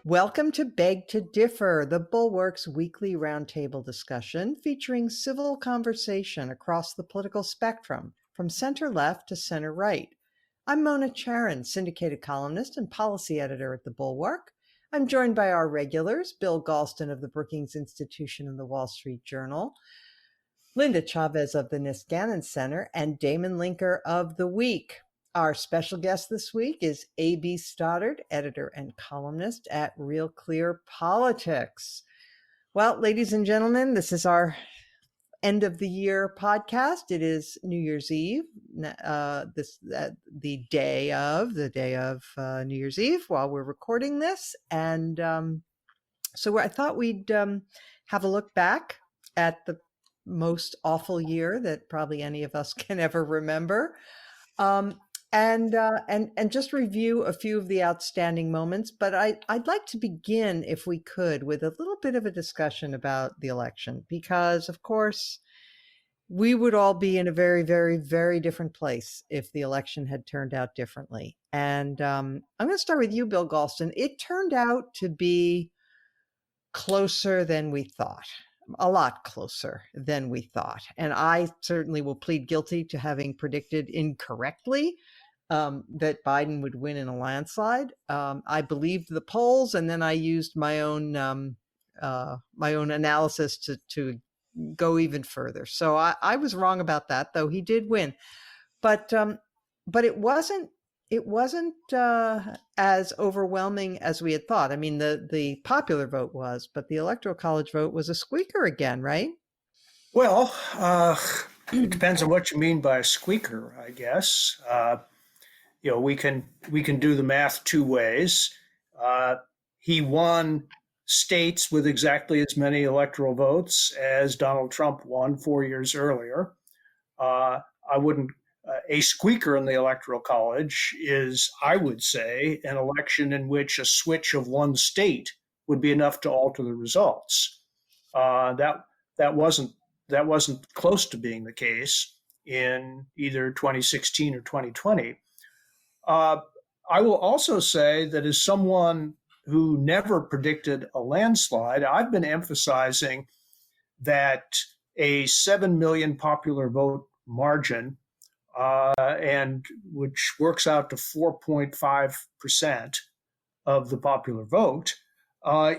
Welcome to Beg to Differ, the Bulwark's weekly roundtable discussion featuring civil conversation across the political spectrum, from center left to center right. I'm Mona Charon, syndicated columnist and policy editor at the Bulwark. I'm joined by our regulars, Bill Galston of the Brookings Institution and the Wall Street Journal, Linda Chavez of the Niskanen Center, and Damon Linker of The Week. Our special guest this week is A.B. Stoddard, editor and columnist at Real Clear Politics. Well, ladies and gentlemen, this is our end of the year podcast. It is New Year's Eve, the day of New Year's Eve while we're recording this. And so I thought we'd have a look back at the most awful year that probably any of us can ever remember. And just review a few of the outstanding moments. But I'd like to begin, if we could, with a little bit of a discussion about the election, because, of course, we would all be in a very, very, very different place if the election had turned out differently. And I'm going to start with you, Bill Galston. It turned out to be closer than we thought. A lot closer than we thought. And I certainly will plead guilty to having predicted incorrectly that Biden would win in a landslide. I believed the polls, and then I used my own analysis to go even further. So I was wrong about that, though he did win. But it wasn't as overwhelming as we had thought. I mean, the popular vote was, but the Electoral College vote was a squeaker again, right? Well, it depends on what you mean by a squeaker, I guess. We can do the math two ways. He won states with exactly as many electoral votes as Donald Trump won 4 years earlier. A squeaker in the Electoral College is, I would say, an election in which a switch of one state would be enough to alter the results. That wasn't close to being the case in either 2016 or 2020. I will also say that as someone who never predicted a landslide, I've been emphasizing that a 7 million popular vote margin, and which works out to 4.5% of the popular vote,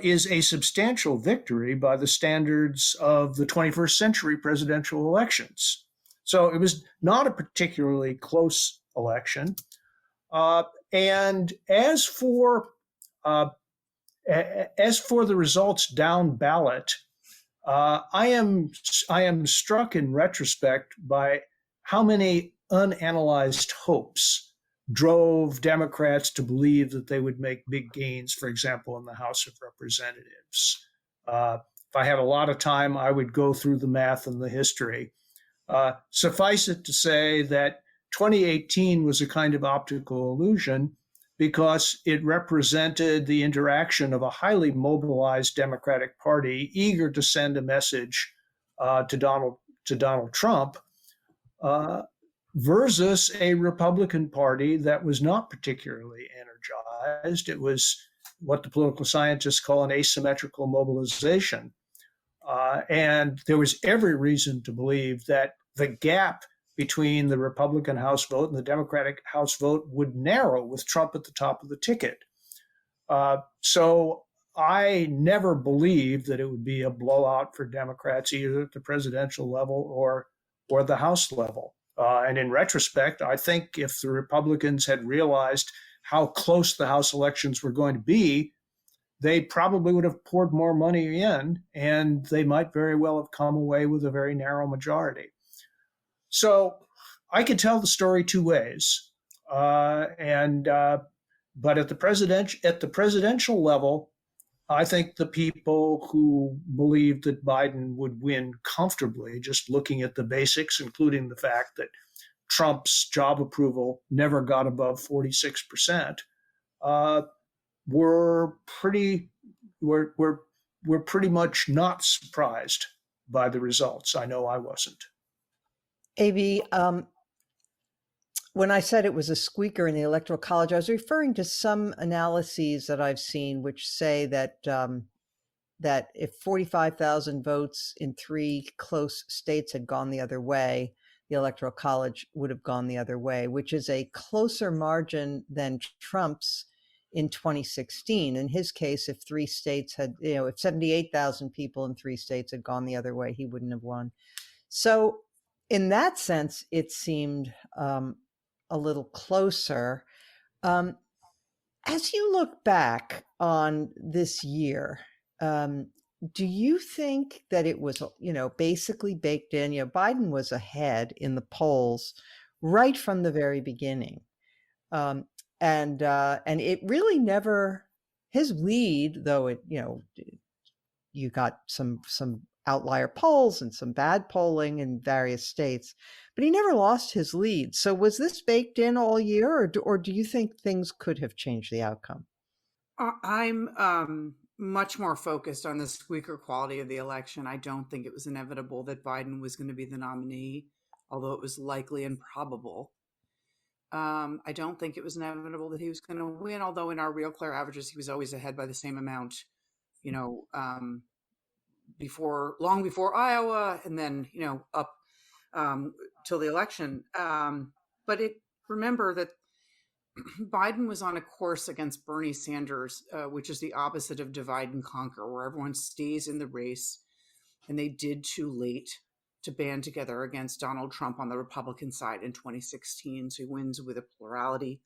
is a substantial victory by the standards of the 21st century presidential elections. So it was not a particularly close election. And as for the results down ballot, I am struck in retrospect by how many unanalyzed hopes drove Democrats to believe that they would make big gains, for example, in the House of Representatives. If I had a lot of time, I would go through the math and the history. Suffice it to say that 2018 was a kind of optical illusion because it represented the interaction of a highly mobilized Democratic Party eager to send a message to Donald Trump versus a Republican Party that was not particularly energized. It was what the political scientists call an asymmetrical mobilization. And there was every reason to believe that the gap between the Republican House vote and the Democratic House vote would narrow with Trump at the top of the ticket. So I never believed that it would be a blowout for Democrats, either at the presidential level or the House level. And in retrospect, I think if the Republicans had realized how close the House elections were going to be, they probably would have poured more money in, and they might very well have come away with a very narrow majority. So I could tell the story two ways, but at the presidential level, I think the people who believed that Biden would win comfortably, just looking at the basics, including the fact that Trump's job approval never got above 46%, were pretty much not surprised by the results. I know I wasn't. AB, when I said it was a squeaker in the Electoral College, I was referring to some analyses that I've seen which say that if 45,000 votes in three close states had gone the other way, the Electoral College would have gone the other way, which is a closer margin than Trump's in 2016. In his case, if three states had, if 78,000 people in three states had gone the other way, he wouldn't have won. So, in that sense, it seemed a little closer. Um, as you look back on this year, do you think that it was, basically baked in? Biden was ahead in the polls right from the very beginning, and it really never his lead, though you got some outlier polls and some bad polling in various states, but he never lost his lead. So was this baked in all year, or do you think things could have changed the outcome? I'm much more focused on the squeaker quality of the election. I don't think it was inevitable that Biden was going to be the nominee, although it was likely and probable. I don't think it was inevitable that he was going to win, although in our Real Clear averages, he was always ahead by the same amount, long before Iowa, and then, up till the election. But remember that Biden was on a course against Bernie Sanders, which is the opposite of divide and conquer, where everyone stays in the race, and they did too late to band together against Donald Trump on the Republican side in 2016. So he wins with a plurality.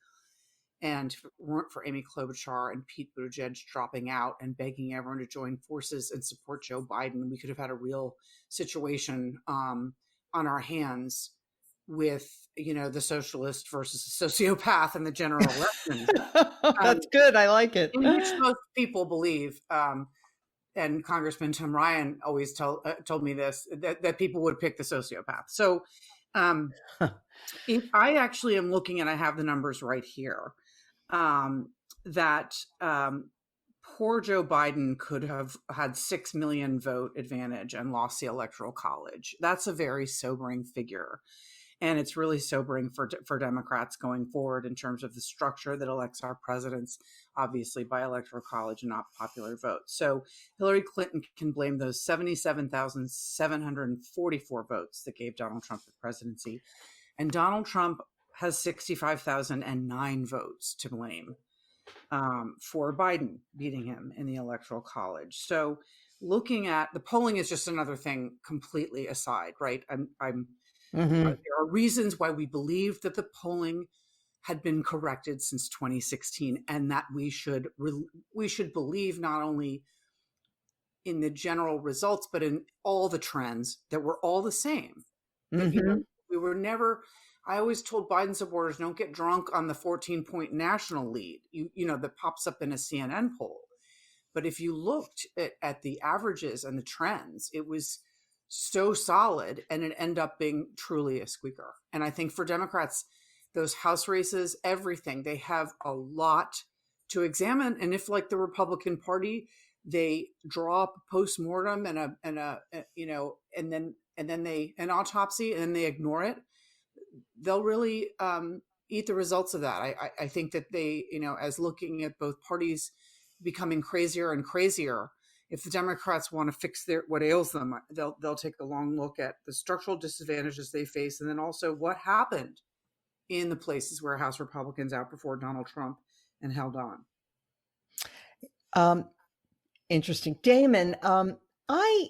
And if it weren't for Amy Klobuchar and Pete Buttigieg dropping out and begging everyone to join forces and support Joe Biden, we could have had a real situation on our hands with, the socialist versus the sociopath in the general election. That's good. I like it. In which most people believe. And Congressman Tim Ryan always told me this, that people would pick the sociopath. So I actually am looking, and I have the numbers right here, that poor Joe Biden could have had 6 million vote advantage and lost the Electoral College. That's a very sobering figure. And it's really sobering for Democrats going forward in terms of the structure that elects our presidents, obviously by Electoral College and not popular vote. So Hillary Clinton can blame those 77,744 votes that gave Donald Trump the presidency. And Donald Trump has 65,009 votes to blame for Biden beating him in the Electoral College. So looking at the polling is just another thing completely aside, right? There are reasons why we believe that the polling had been corrected since 2016, and that we should believe not only in the general results, but in all the trends that were all the same. We were never. I always told Biden supporters, don't get drunk on the 14-point national lead, that pops up in a CNN poll. But if you looked at the averages and the trends, it was so solid, and it ended up being truly a squeaker. And I think for Democrats, those House races, everything, they have a lot to examine. And if, like the Republican Party, they draw up a postmortem and then an autopsy, and then they ignore it, they'll really eat the results of that. I think that they, as looking at both parties becoming crazier and crazier, if the Democrats want to fix what ails them, they'll take a long look at the structural disadvantages they face, and then also what happened in the places where House Republicans outperformed Donald Trump and held on. Interesting, Damon. My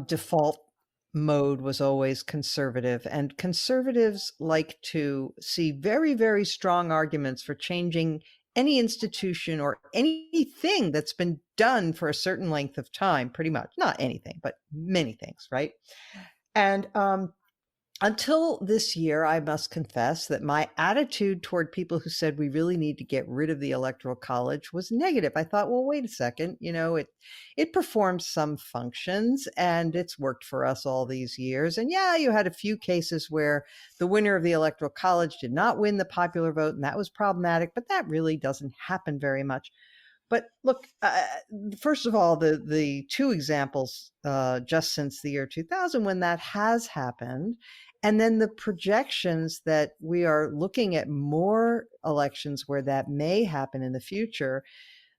default mode was always conservative, and conservatives like to see very, very strong arguments for changing any institution or anything that's been done for a certain length of time, pretty much. Not anything, but many things, right? And until this year, I must confess that my attitude toward people who said we really need to get rid of the Electoral College was negative. I thought, well, wait a second, it performs some functions, and it's worked for us all these years. And yeah, you had a few cases where the winner of the Electoral College did not win the popular vote, and that was problematic, but that really doesn't happen very much. But look, first of all, the two examples just since the year 2000 when that has happened, and then the projections that we are looking at more elections where that may happen in the future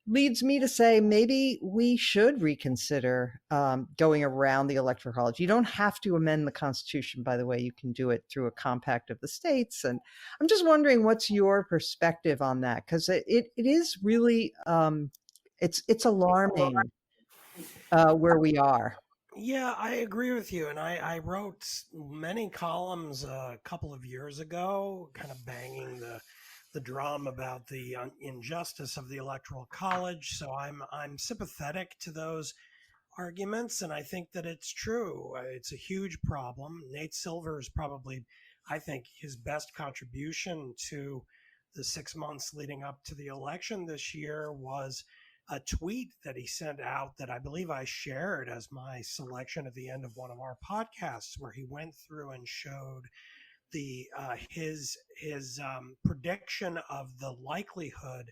leads me to say maybe we should reconsider going around the electoral college. You don't have to amend the Constitution, by the way. You can do it through a compact of the states. And I'm just wondering, what's your perspective on that? Because it is really it's alarming where we are. Yeah, I agree with you. And I wrote many columns a couple of years ago, kind of banging the drum about the injustice of the Electoral College. So I'm sympathetic to those arguments, and I think that it's true. It's a huge problem. Nate Silver is probably, I think, his best contribution to the 6 months leading up to the election this year was a tweet that he sent out that I believe I shared as my selection at the end of one of our podcasts, where he went through and showed the his prediction of the likelihood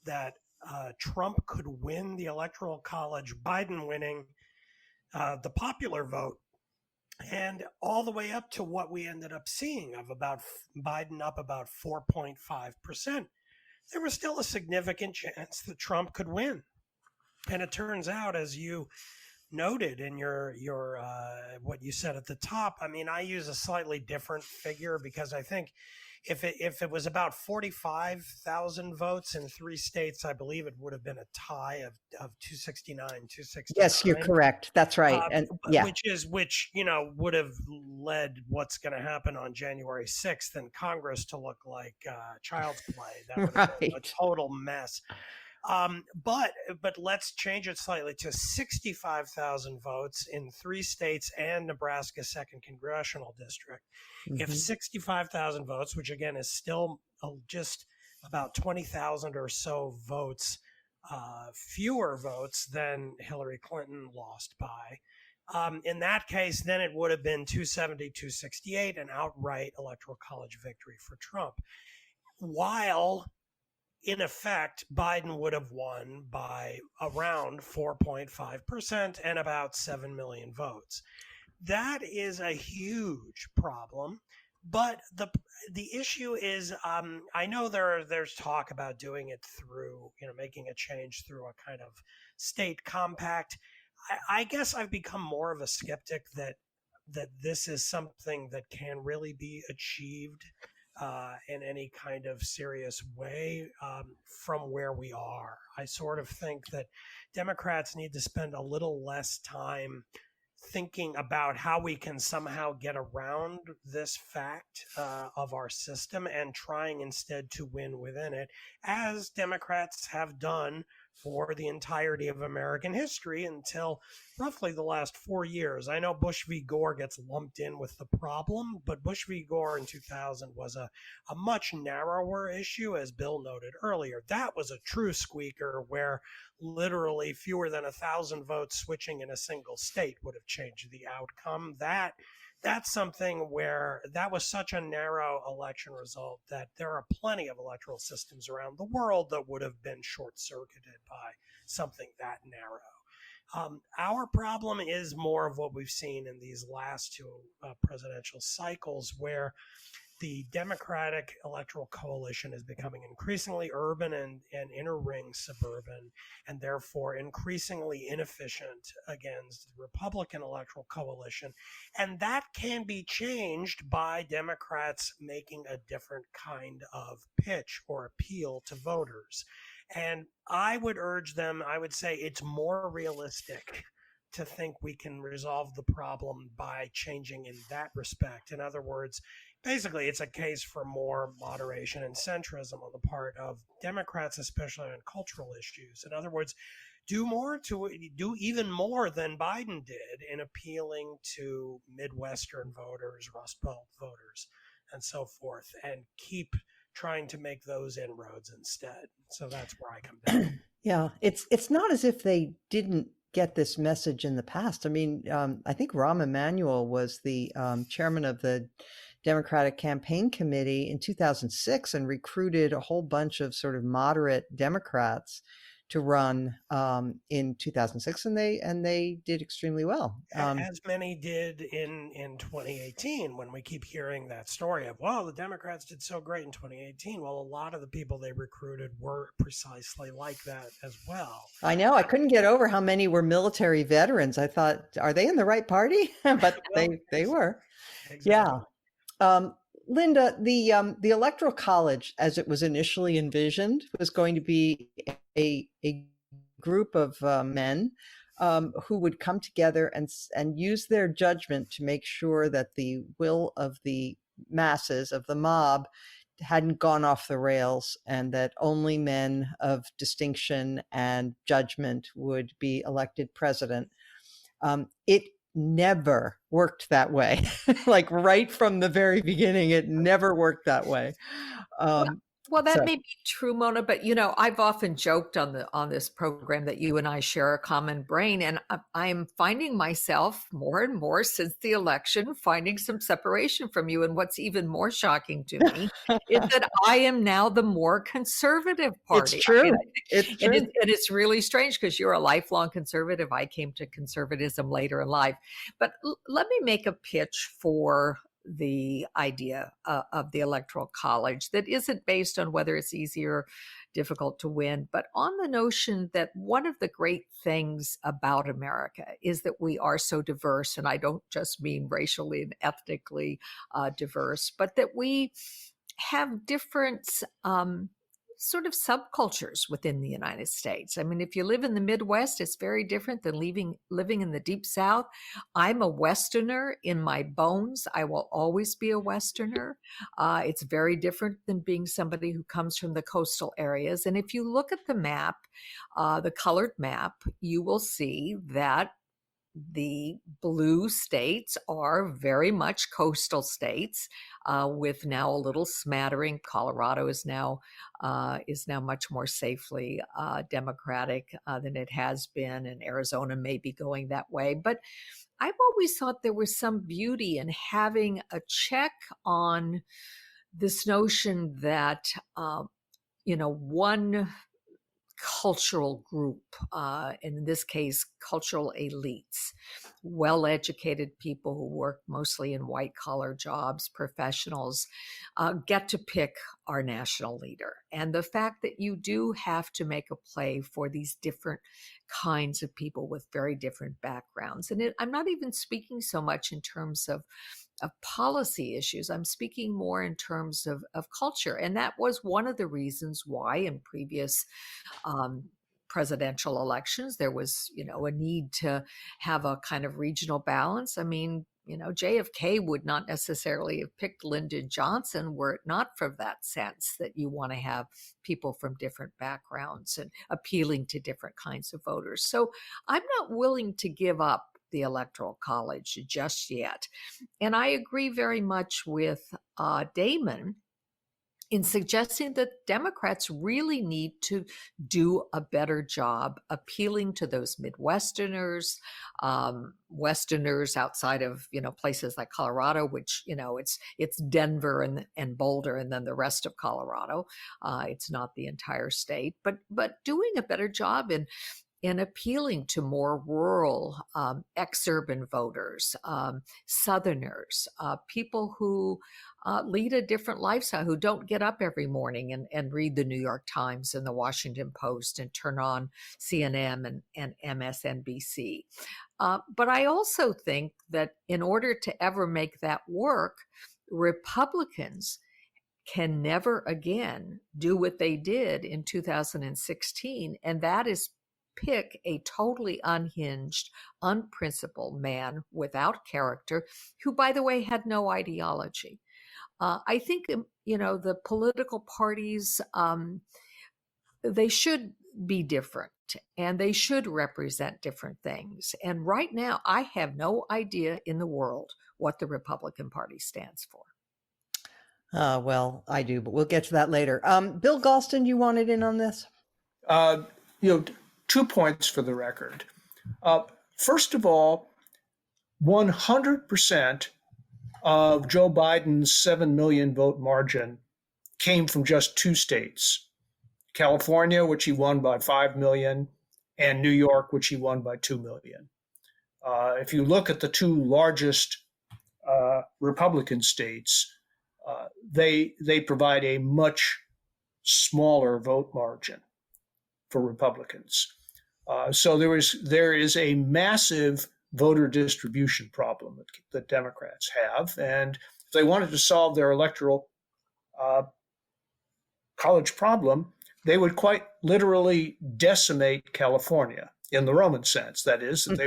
that Trump could win the Electoral College, Biden winning the popular vote, and all the way up to what we ended up seeing of about Biden up about 4.5%. There was still a significant chance that Trump could win. And it turns out, as you noted in your what you said at the top, I mean, I use a slightly different figure because I think if it was about 45,000 votes in 3 states, I believe it would have been a tie of 269. Yes, you're correct. That's right. And yeah, which would have led what's going to happen on January 6th in Congress to look like child's play. That would have been a total mess. But let's change it slightly to 65,000 votes in 3 states and Nebraska's 2nd congressional district. Mm-hmm. If 65,000 votes, which again is still just about 20,000 or so votes, fewer votes than Hillary Clinton lost by, in that case, then it would have been 270, 268, an outright electoral college victory for Trump. While in effect, Biden would have won by around 4.5% and about 7 million votes. That is a huge problem. But the issue is, I know there's talk about doing it through, making a change through a kind of state compact. I guess I've become more of a skeptic that this is something that can really be achieved in any kind of serious way from where we are. I sort of think that Democrats need to spend a little less time thinking about how we can somehow get around this fact of our system and trying instead to win within it, as Democrats have done for the entirety of American history until roughly the last 4 years. I know Bush v. Gore gets lumped in with the problem, but Bush v. Gore in 2000 was a much narrower issue, as Bill noted earlier. That was a true squeaker where literally fewer than 1,000 votes switching in a single state would have changed the outcome. That's something where that was such a narrow election result that there are plenty of electoral systems around the world that would have been short-circuited by something that narrow. Our problem is more of what we've seen in these last 2 presidential cycles, where the Democratic electoral coalition is becoming increasingly urban and inner ring suburban, and therefore increasingly inefficient against the Republican electoral coalition. And that can be changed by Democrats making a different kind of pitch or appeal to voters. And I would urge them, I would say it's more realistic to think we can resolve the problem by changing in that respect. In other words, basically, it's a case for more moderation and centrism on the part of Democrats, especially on cultural issues. In other words, do even more than Biden did in appealing to Midwestern voters, Rust Belt voters, and so forth, and keep trying to make those inroads instead. So that's where I come down. Yeah, it's not as if they didn't get this message in the past. I mean, I think Rahm Emanuel was the chairman of the Democratic Campaign Committee in 2006 and recruited a whole bunch of sort of moderate Democrats to run in 2006, and they did extremely well. As many did in 2018, when we keep hearing that story of, well, the Democrats did so great in 2018. Well, a lot of the people they recruited were precisely like that as well. I know. I couldn't get over how many were military veterans. I thought, are they in the right party? But they were. Exactly. Yeah. Linda, the Electoral College, as it was initially envisioned, was going to be a group of men who would come together and use their judgment to make sure that the will of the masses, of the mob, hadn't gone off the rails, and that only men of distinction and judgment would be elected president. It never worked that way. Like right from the very beginning, it never worked that way. Well, that may be true, Mona, but I've often joked on this program that you and I share a common brain, and I'm finding myself more and more since the election finding some separation from you. And what's even more shocking to me is that I am now the more conservative party. It's true. It's true. And it's really strange because you're a lifelong conservative. I came to conservatism later in life. But let me make a pitch for the idea of the Electoral College that isn't based on whether it's easy or difficult to win, but on the notion that one of the great things about America is that we are so diverse. And I don't just mean racially and ethnically diverse, but that we have different sort of subcultures within the United States. I mean, if you live in the Midwest, it's very different than living in the Deep South. I'm a Westerner in my bones. I will always be a Westerner. It's very different than being somebody who comes from the coastal areas. And if you look at the map, the colored map, you will see that the blue states are very much coastal states, with now a little smattering. Colorado is now much more safely Democratic than it has been, and Arizona may be going that way. But I've always thought there was some beauty in having a check on this notion that one cultural group, in this case, cultural elites, well-educated people who work mostly in white-collar jobs, professionals, get to pick our national leader. And the fact that you do have to make a play for these different kinds of people with very different backgrounds. And I'm not even speaking so much in terms of policy issues. I'm speaking more in terms of culture. And that was one of the reasons why in previous presidential elections, there was, a need to have a kind of regional balance. I mean, JFK would not necessarily have picked Lyndon Johnson were it not for that sense that you want to have people from different backgrounds and appealing to different kinds of voters. So I'm not willing to give up the Electoral College just yet. And I agree very much with Damon in suggesting that Democrats really need to do a better job appealing to those Midwesterners, Westerners outside of, places like Colorado, which, it's Denver and Boulder and then the rest of Colorado. It's not the entire state, but doing a better job in appealing to more rural, exurban voters, Southerners, people who lead a different lifestyle, who don't get up every morning and read the New York Times and the Washington Post and turn on CNN and MSNBC. But I also think that in order to ever make that work, Republicans can never again do what they did in 2016, and that is pick a totally unhinged, unprincipled man without character, who, by the way, had no ideology. I think, the political parties, they should be different and they should represent different things. And right now, I have no idea in the world what the Republican Party stands for. Well, I do, but we'll get to that later. Bill Galston, you wanted in on this? 2 points for the record. First of all, 100% of Joe Biden's 7 million vote margin came from just 2 states, California, which he won by 5 million, and New York, which he won by 2 million. If you look at the two largest Republican states, they provide a much smaller vote margin for Republicans. So there is a massive voter distribution problem that Democrats have, and if they wanted to solve their electoral college problem, they would quite literally decimate California in the Roman sense. That is, that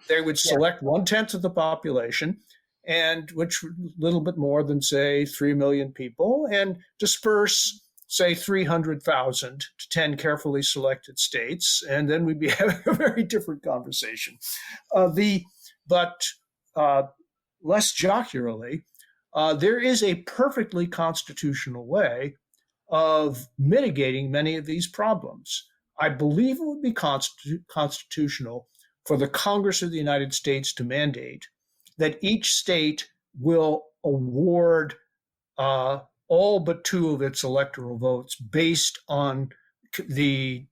they would select 1/10 of the population, and which a little bit more than, say, 3 million people, and disperse, say, 300,000 to 10 carefully selected states, and then we'd be having a very different conversation. But less jocularly, there is a perfectly constitutional way of mitigating many of these problems. I believe it would be constitutional for the Congress of the United States to mandate that each state will award all but 2 of its electoral votes based on the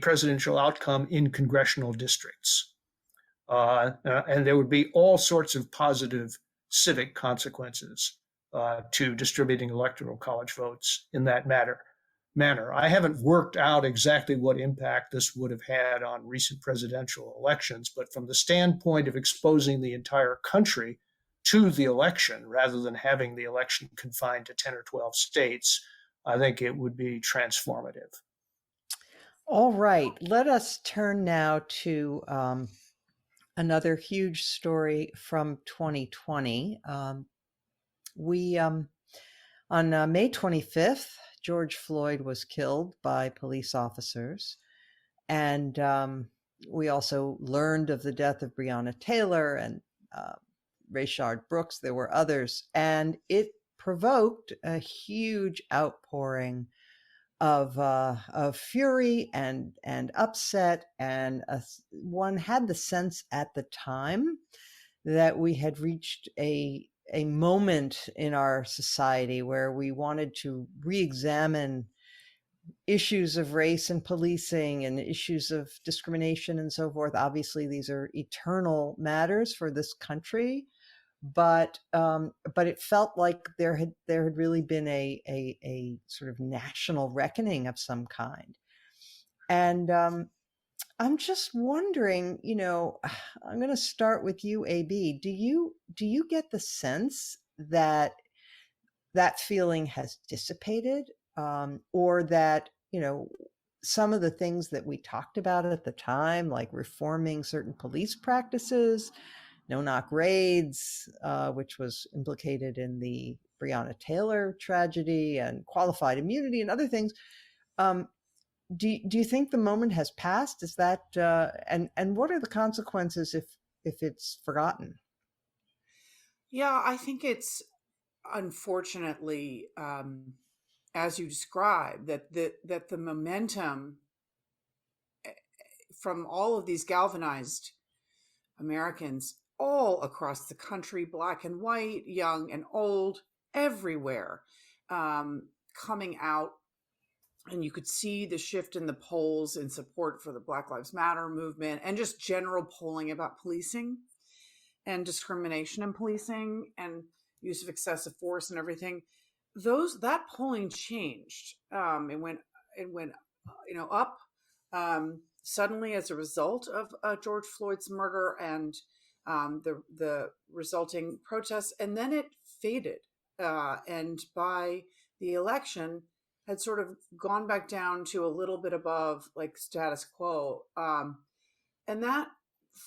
presidential outcome in congressional districts. And there would be all sorts of positive civic consequences to distributing electoral college votes in that manner. I haven't worked out exactly what impact this would have had on recent presidential elections, but from the standpoint of exposing the entire country to the election rather than having the election confined to 10 or 12 states, I think it would be transformative. All right, let us turn now to another huge story from 2020. On May 25th, George Floyd was killed by police officers. And we also learned of the death of Breonna Taylor and Rayshard Brooks. There were others. And it provoked a huge outpouring of fury and upset. And one had the sense at the time that we had reached a moment in our society where we wanted to re-examine issues of race and policing and issues of discrimination and so forth. Obviously, these are eternal matters for this country, but it felt like there had really been a sort of national reckoning of some kind. And I'm just wondering, I'm going to start with you, AB. Do you get the sense that feeling has dissipated, or that, some of the things that we talked about at the time, like reforming certain police practices, no-knock raids, which was implicated in the Breonna Taylor tragedy, and qualified immunity and other things, do you think the moment has passed? Is that and what are the consequences if it's forgotten? Yeah, I think it's unfortunately, as you described, that the momentum from all of these galvanized Americans all across the country, black and white, young and old, everywhere, coming out. And you could see the shift in the polls in support for the Black Lives Matter movement, and just general polling about policing and discrimination in policing and use of excessive force and everything. That polling changed. It went up suddenly as a result of George Floyd's murder and the resulting protests, and then it faded. And by the election, had sort of gone back down to a little bit above like status quo. And that,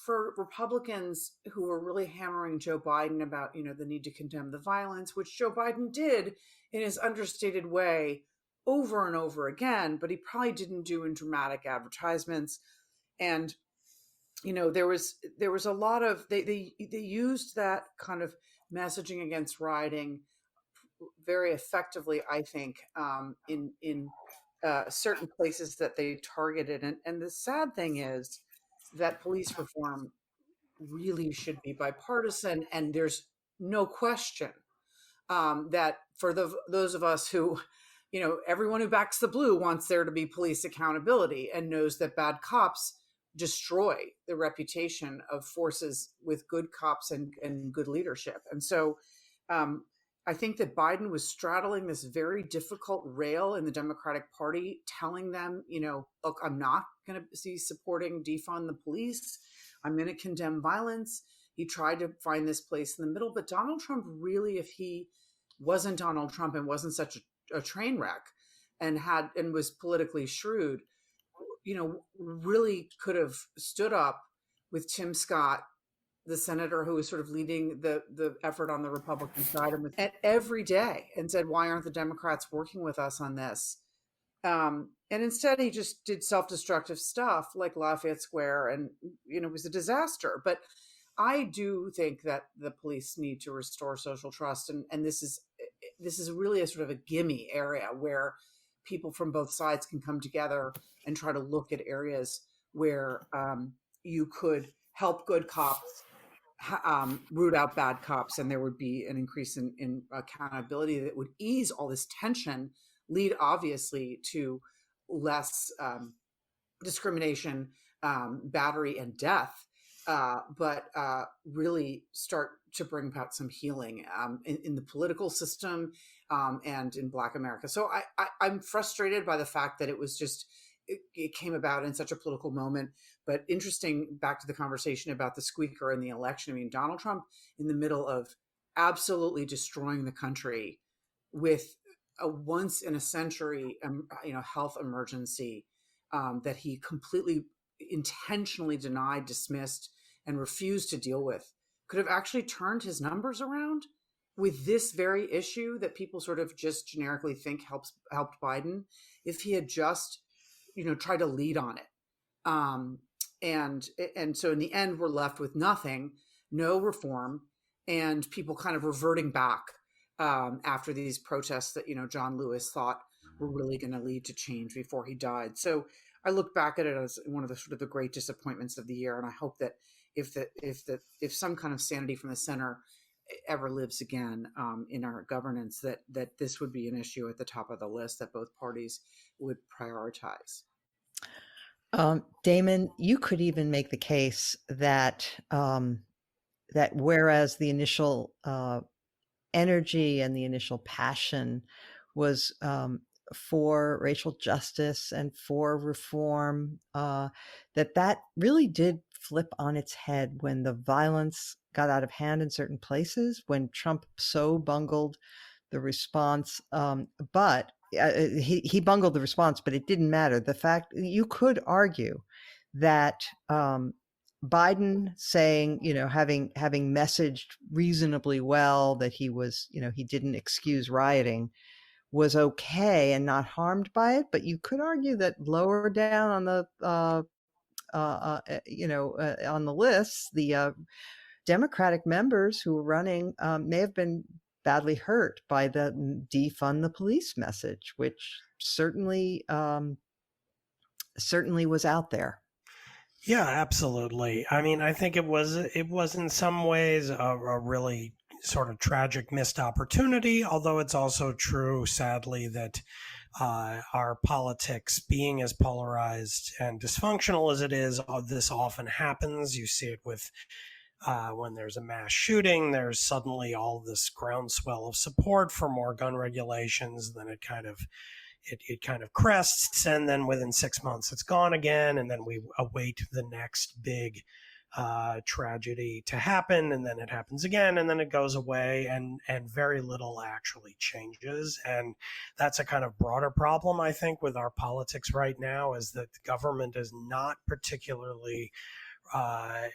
for Republicans who were really hammering Joe Biden about, the need to condemn the violence, which Joe Biden did in his understated way over and over again, but he probably didn't do in dramatic advertisements. And, there was a lot of, they used that kind of messaging against rioting very effectively, I think, in certain places that they targeted. And the sad thing is that police reform really should be bipartisan. And there's no question that for those of us who everyone who backs the blue wants there to be police accountability and knows that bad cops destroy the reputation of forces with good cops and good leadership. And so I think that Biden was straddling this very difficult rail in the Democratic Party, telling them, look, I'm not going to be supporting defund the police. I'm going to condemn violence. He tried to find this place in the middle, but Donald Trump really, if he wasn't Donald Trump and wasn't such a train wreck and was politically shrewd, really could have stood up with Tim Scott, the senator who was sort of leading the effort on the Republican side, and every day, and said, why aren't the Democrats working with us on this? And instead he just did self-destructive stuff like Lafayette Square, and it was a disaster. But I do think that the police need to restore social trust, and this is really a sort of a gimme area where people from both sides can come together and try to look at areas where you could help good cops root out bad cops, and there would be an increase in accountability that would ease all this tension, lead obviously to less discrimination, battery, and death, but really start to bring about some healing in the political system and in Black America. So I'm frustrated by the fact that it was just, it came about in such a political moment. But interesting, back to the conversation about the squeaker in the election. I mean, Donald Trump in the middle of absolutely destroying the country with a once in a century, health emergency that he completely intentionally denied, dismissed, and refused to deal with, could have actually turned his numbers around with this very issue that people sort of just generically think helped Biden, if he had just, tried to lead on it. And so in the end, we're left with nothing, no reform, and people kind of reverting back after these protests that, John Lewis thought were really going to lead to change before he died. So I look back at it as one of the sort of the great disappointments of the year. And I hope that if some kind of sanity from the center ever lives again in our governance, that this would be an issue at the top of the list that both parties would prioritize. Damon, you could even make the case that that whereas the initial energy and the initial passion was for racial justice and for reform, that really did flip on its head when the violence got out of hand in certain places, when Trump so bungled the response. But he bungled the response, but it didn't matter. The fact, you could argue that Biden saying, having messaged reasonably well that he was, he didn't excuse rioting, was okay and not harmed by it. But you could argue that lower down on the on the list, the Democratic members who were running may have been badly hurt by the defund the police message, which certainly was out there. Yeah, absolutely. I mean, I think it was in some ways a really sort of tragic missed opportunity, although it's also true, sadly, that our politics, being as polarized and dysfunctional as it is, this often happens. You see it with when there's a mass shooting, there's suddenly all this groundswell of support for more gun regulations. Then it kind of crests, and then within 6 months it's gone again, and then we await the next big tragedy to happen, and then it happens again, and then it goes away, and very little actually changes. And that's a kind of broader problem, I think, with our politics right now, is that the government is not particularly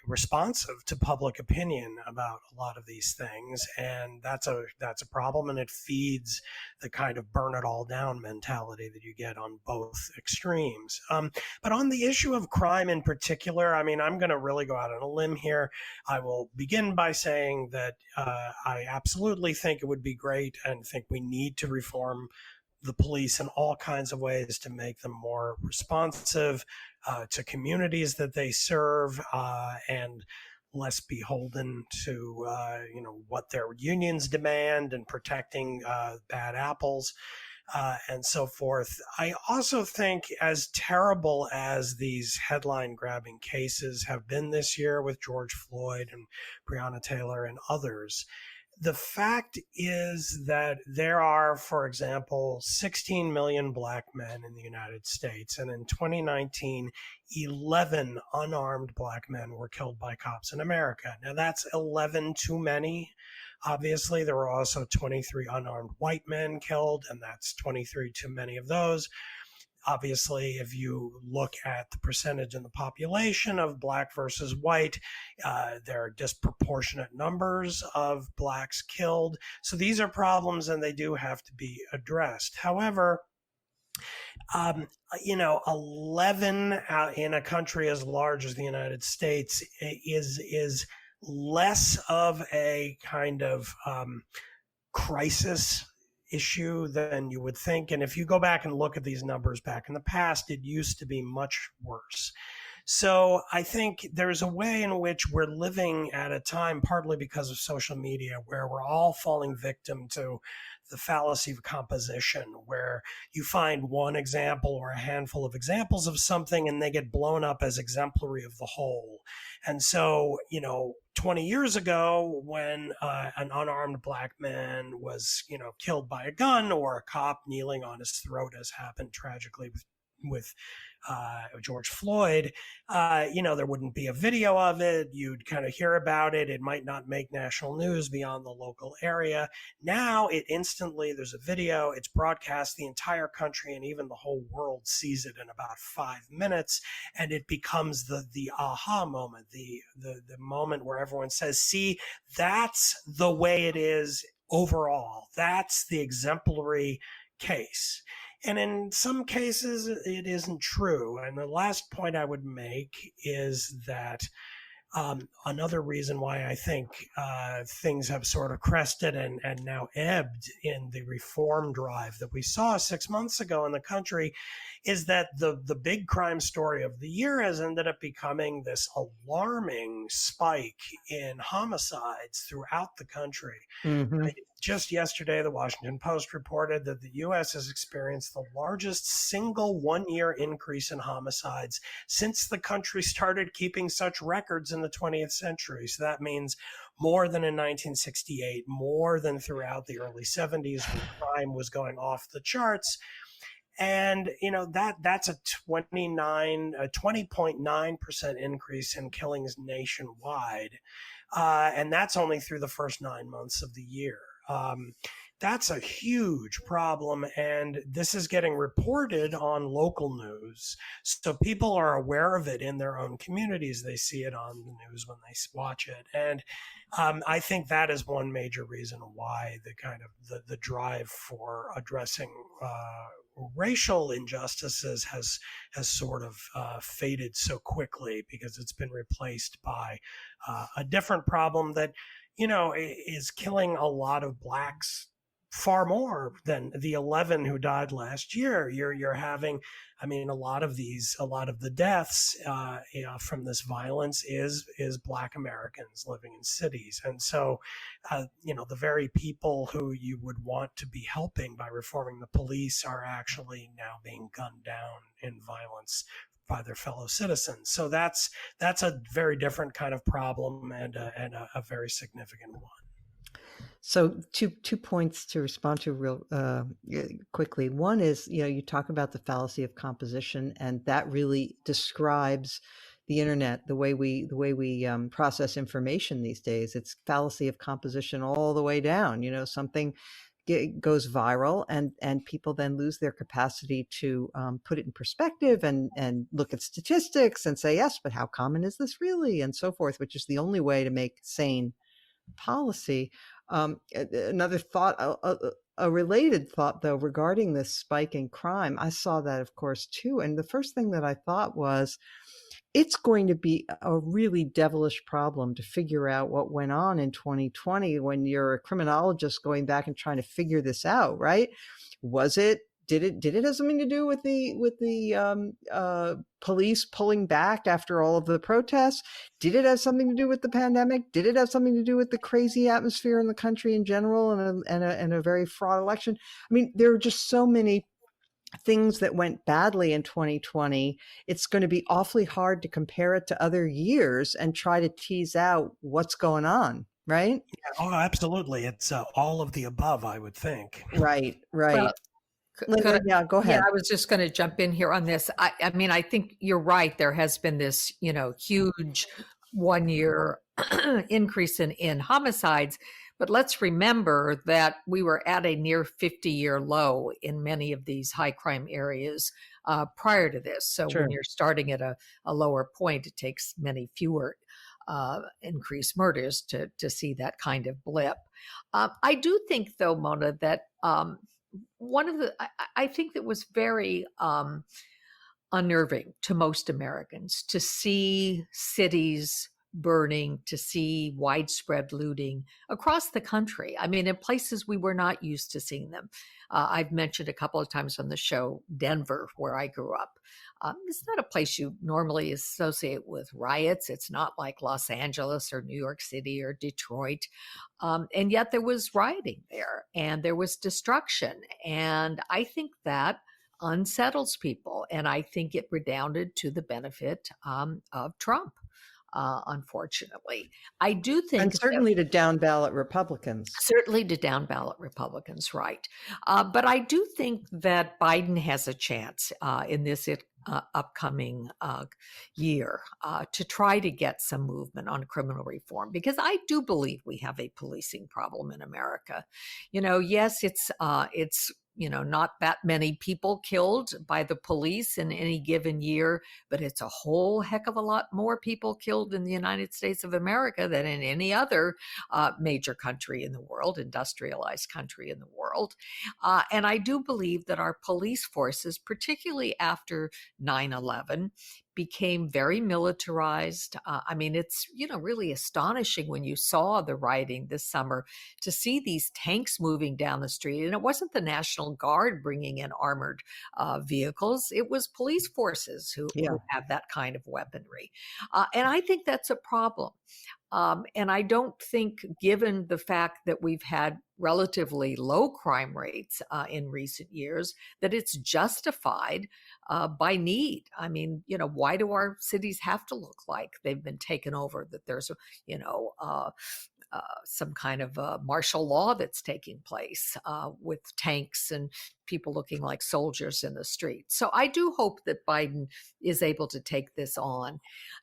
responsive to public opinion about a lot of these things, and that's a problem, and it feeds the kind of burn it all down mentality that you get on both extremes. But on the issue of crime in particular, I mean, I'm going to really go out on a limb here. I will begin by saying that I absolutely think it would be great, and think we need to reform the police in all kinds of ways to make them more responsive to communities that they serve, and less beholden to what their unions demand, and protecting bad apples. and so forth. I also think, as terrible as these headline grabbing cases have been this year with George Floyd and Breonna Taylor and others, the fact is that there are, for example, 16 million black men in the United States. And in 2019, 11 unarmed black men were killed by cops in America. Now, that's 11 too many. Obviously, there were also 23 unarmed white men killed, and that's 23 too many of those. Obviously, if you look at the percentage in the population of black versus white, there are disproportionate numbers of blacks killed. So these are problems, and they do have to be addressed. However, 11 in a country as large as the United States is less of a kind of crisis issue than you would think. And if you go back and look at these numbers back in the past, it used to be much worse. So I think there's a way in which we're living at a time, partly because of social media, where we're all falling victim to the fallacy of composition, where you find one example or a handful of examples of something and they get blown up as exemplary of the whole. And so, 20 years ago, when an unarmed black man was, killed by a gun, or a cop kneeling on his throat, as happened tragically with George Floyd, there wouldn't be a video of it. You'd kind of hear about it. It might not make national news beyond the local area. Now there's a video, it's broadcast, the entire country and even the whole world sees it in about 5 minutes. And it becomes the aha moment, the moment where everyone says, see, that's the way it is overall. That's the exemplary case. And in some cases, it isn't true. And the last point I would make is that another reason why I think things have sort of crested and now ebbed in the reform drive that we saw 6 months ago in the country is that the big crime story of the year has ended up becoming this alarming spike in homicides throughout the country. Mm-hmm. Just yesterday, the Washington Post reported that the U.S. has experienced the largest single one-year increase in homicides since the country started keeping such records in the 20th century. So that means more than in 1968, more than throughout the early 70s when crime was going off the charts. And, that's a 20.9% increase in killings nationwide. And that's only through the first 9 months of the year. That's a huge problem, and this is getting reported on local news. So people are aware of it in their own communities. They see it on the news when they watch it. And I think that is one major reason why the kind of the drive for addressing racial injustices has sort of faded so quickly, because it's been replaced by a different problem that is killing a lot of blacks far more than the 11 who died last year. You're having, a lot of the deaths from this violence is Black Americans living in cities. And so, the very people who you would want to be helping by reforming the police are actually now being gunned down in violence by their fellow citizens. So that's a very different kind of problem, and a very significant one. So two points to respond to real quickly. One is, you talk about the fallacy of composition, and that really describes the internet, the way we process information these days. It's fallacy of composition all the way down. Something goes viral, and people then lose their capacity to put it in perspective and look at statistics and say, yes, but how common is this really, and so forth, which is the only way to make sane policy. Another thought, a related thought, though, regarding this spike in crime, I saw that, of course, too. And the first thing that I thought was, it's going to be a really devilish problem to figure out what went on in 2020 when you're a criminologist going back and trying to figure this out, right? Was it did it have something to do with the police pulling back after all of the protests? Did it have something to do with the pandemic? Did it have something to do with the crazy atmosphere in the country in general and a very fraught election? I mean, there are just so many things that went badly in 2020. It's going to be awfully hard to compare it to other years and try to tease out what's going on, right? Oh, absolutely. It's all of the above, I would think. Right. Well, Linda, yeah, go ahead. Yeah, I was just going to jump in here on this. I mean, I think you're right. There has been this, huge 1 year increase in homicides. But let's remember that we were at a near 50-year low in many of these high crime areas prior to this. So Sure. when you're starting at a lower point, it takes many fewer increased murders to see that kind of blip. I do think, though, Mona, that one of the I think that was very unnerving to most Americans to see cities burning, to see widespread looting across the country. I mean, in places we were not used to seeing them. I've mentioned a couple of times on the show Denver, where I grew up. It's not a place you normally associate with riots. It's not like Los Angeles or New York City or Detroit. And yet there was rioting there and there was destruction. And I think that unsettles people. And I think it redounded to the benefit of Trump. Unfortunately, I do think, and certainly to down ballot Republicans. Certainly to down ballot Republicans, right? But I do think that Biden has a chance in this upcoming year to try to get some movement on criminal reform, because I do believe we have a policing problem in America. Yes, it's not that many people killed by the police in any given year, but it's a whole heck of a lot more people killed in the United States of America than in any other major country in the world, industrialized country in the world. And I do believe that our police forces, particularly after 9/11, became very militarized. I mean, it's, really astonishing when you saw the rioting this summer to see these tanks moving down the street. And it wasn't the National Guard bringing in armored vehicles. It was police forces who have that kind of weaponry. And I think that's a problem. And I don't think, given the fact that we've had relatively low crime rates in recent years, that it's justified by need. I mean, why do our cities have to look like they've been taken over, that there's, some kind of martial law that's taking place with tanks and people looking like soldiers in the street? So I do hope that Biden is able to take this on.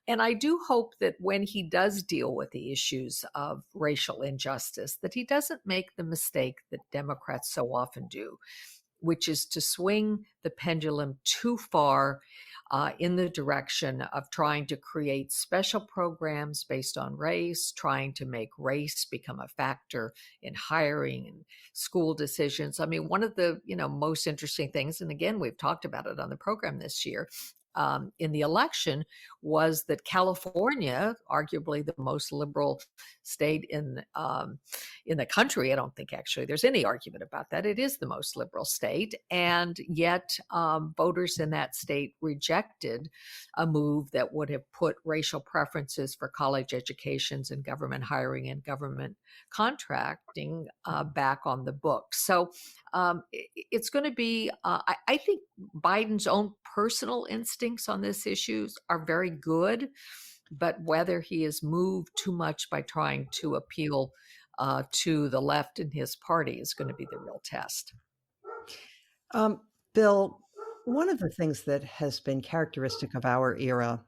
And I do hope that when he does deal with the issues of racial injustice, that he doesn't make the mistake that Democrats so often do, which is to swing the pendulum too far in the direction of trying to create special programs based on race, trying to make race become a factor in hiring and school decisions. I mean, one of the most interesting things, and again, we've talked about it on the program this year, in the election, was that California, arguably the most liberal state in the country — I don't think actually there's any argument about that — it is the most liberal state, and yet voters in that state rejected a move that would have put racial preferences for college educations and government hiring and government contracting back on the books. So it's going to be, I think Biden's own personal instincts on this issues are very good, but whether he has moved too much by trying to appeal to the left in his party is going to be the real test. Bill, one of the things that has been characteristic of our era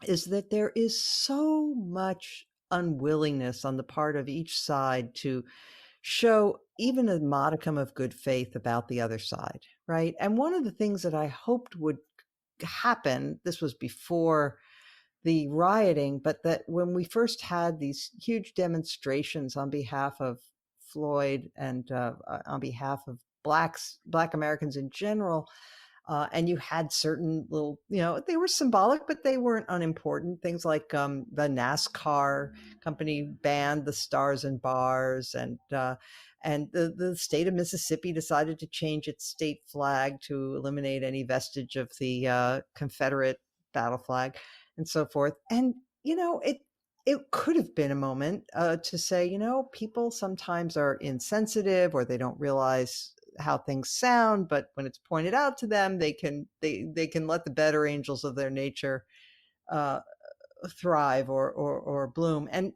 is that there is so much unwillingness on the part of each side to show even a modicum of good faith about the other side, right? And one of the things that I hoped would happen, this was before the rioting, but that when we first had these huge demonstrations on behalf of Floyd and on behalf of Black Americans in general, And you had certain little, they were symbolic, but they weren't unimportant. Things like the NASCAR company banned the stars and bars, and the state of Mississippi decided to change its state flag to eliminate any vestige of the Confederate battle flag, and so forth. And it could have been a moment to say, people sometimes are insensitive or they don't realize how things sound, but when it's pointed out to them, they can let the better angels of their nature thrive or bloom. And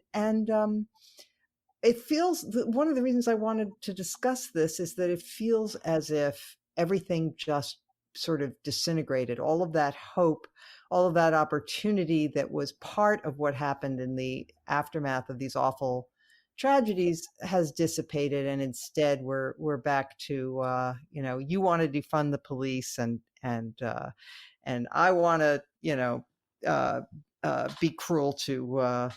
it feels, one of the reasons I wanted to discuss this is that it feels as if everything just sort of disintegrated. All of that hope, all of that opportunity that was part of what happened in the aftermath of these awful tragedies has dissipated, and instead we're back to you want to defund the police, and I want to be cruel to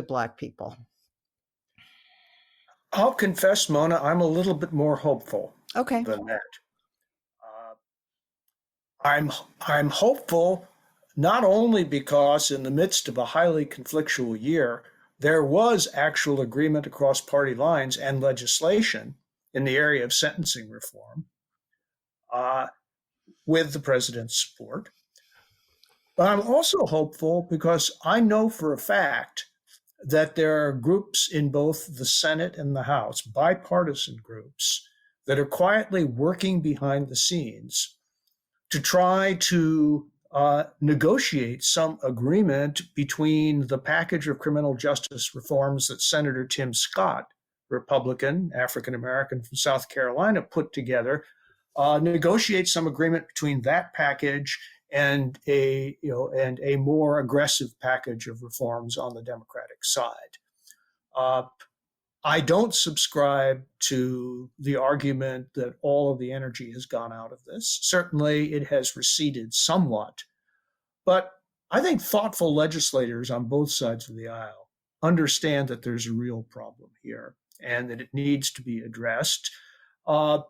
Black people. I'll confess, Mona, I'm a little bit more hopeful than that. I'm hopeful not only because in the midst of a highly conflictual year, there was actual agreement across party lines and legislation in the area of sentencing reform with the president's support. But I'm also hopeful because I know for a fact that there are groups in both the Senate and the House, bipartisan groups, that are quietly working behind the scenes to try to negotiate some agreement between the package of criminal justice reforms that Senator Tim Scott, Republican, African-American from South Carolina, put together, negotiate some agreement between that package and a more aggressive package of reforms on the Democratic side. I don't subscribe to the argument that all of the energy has gone out of this. Certainly, it has receded somewhat. But I think thoughtful legislators on both sides of the aisle understand that there's a real problem here and that it needs to be addressed. A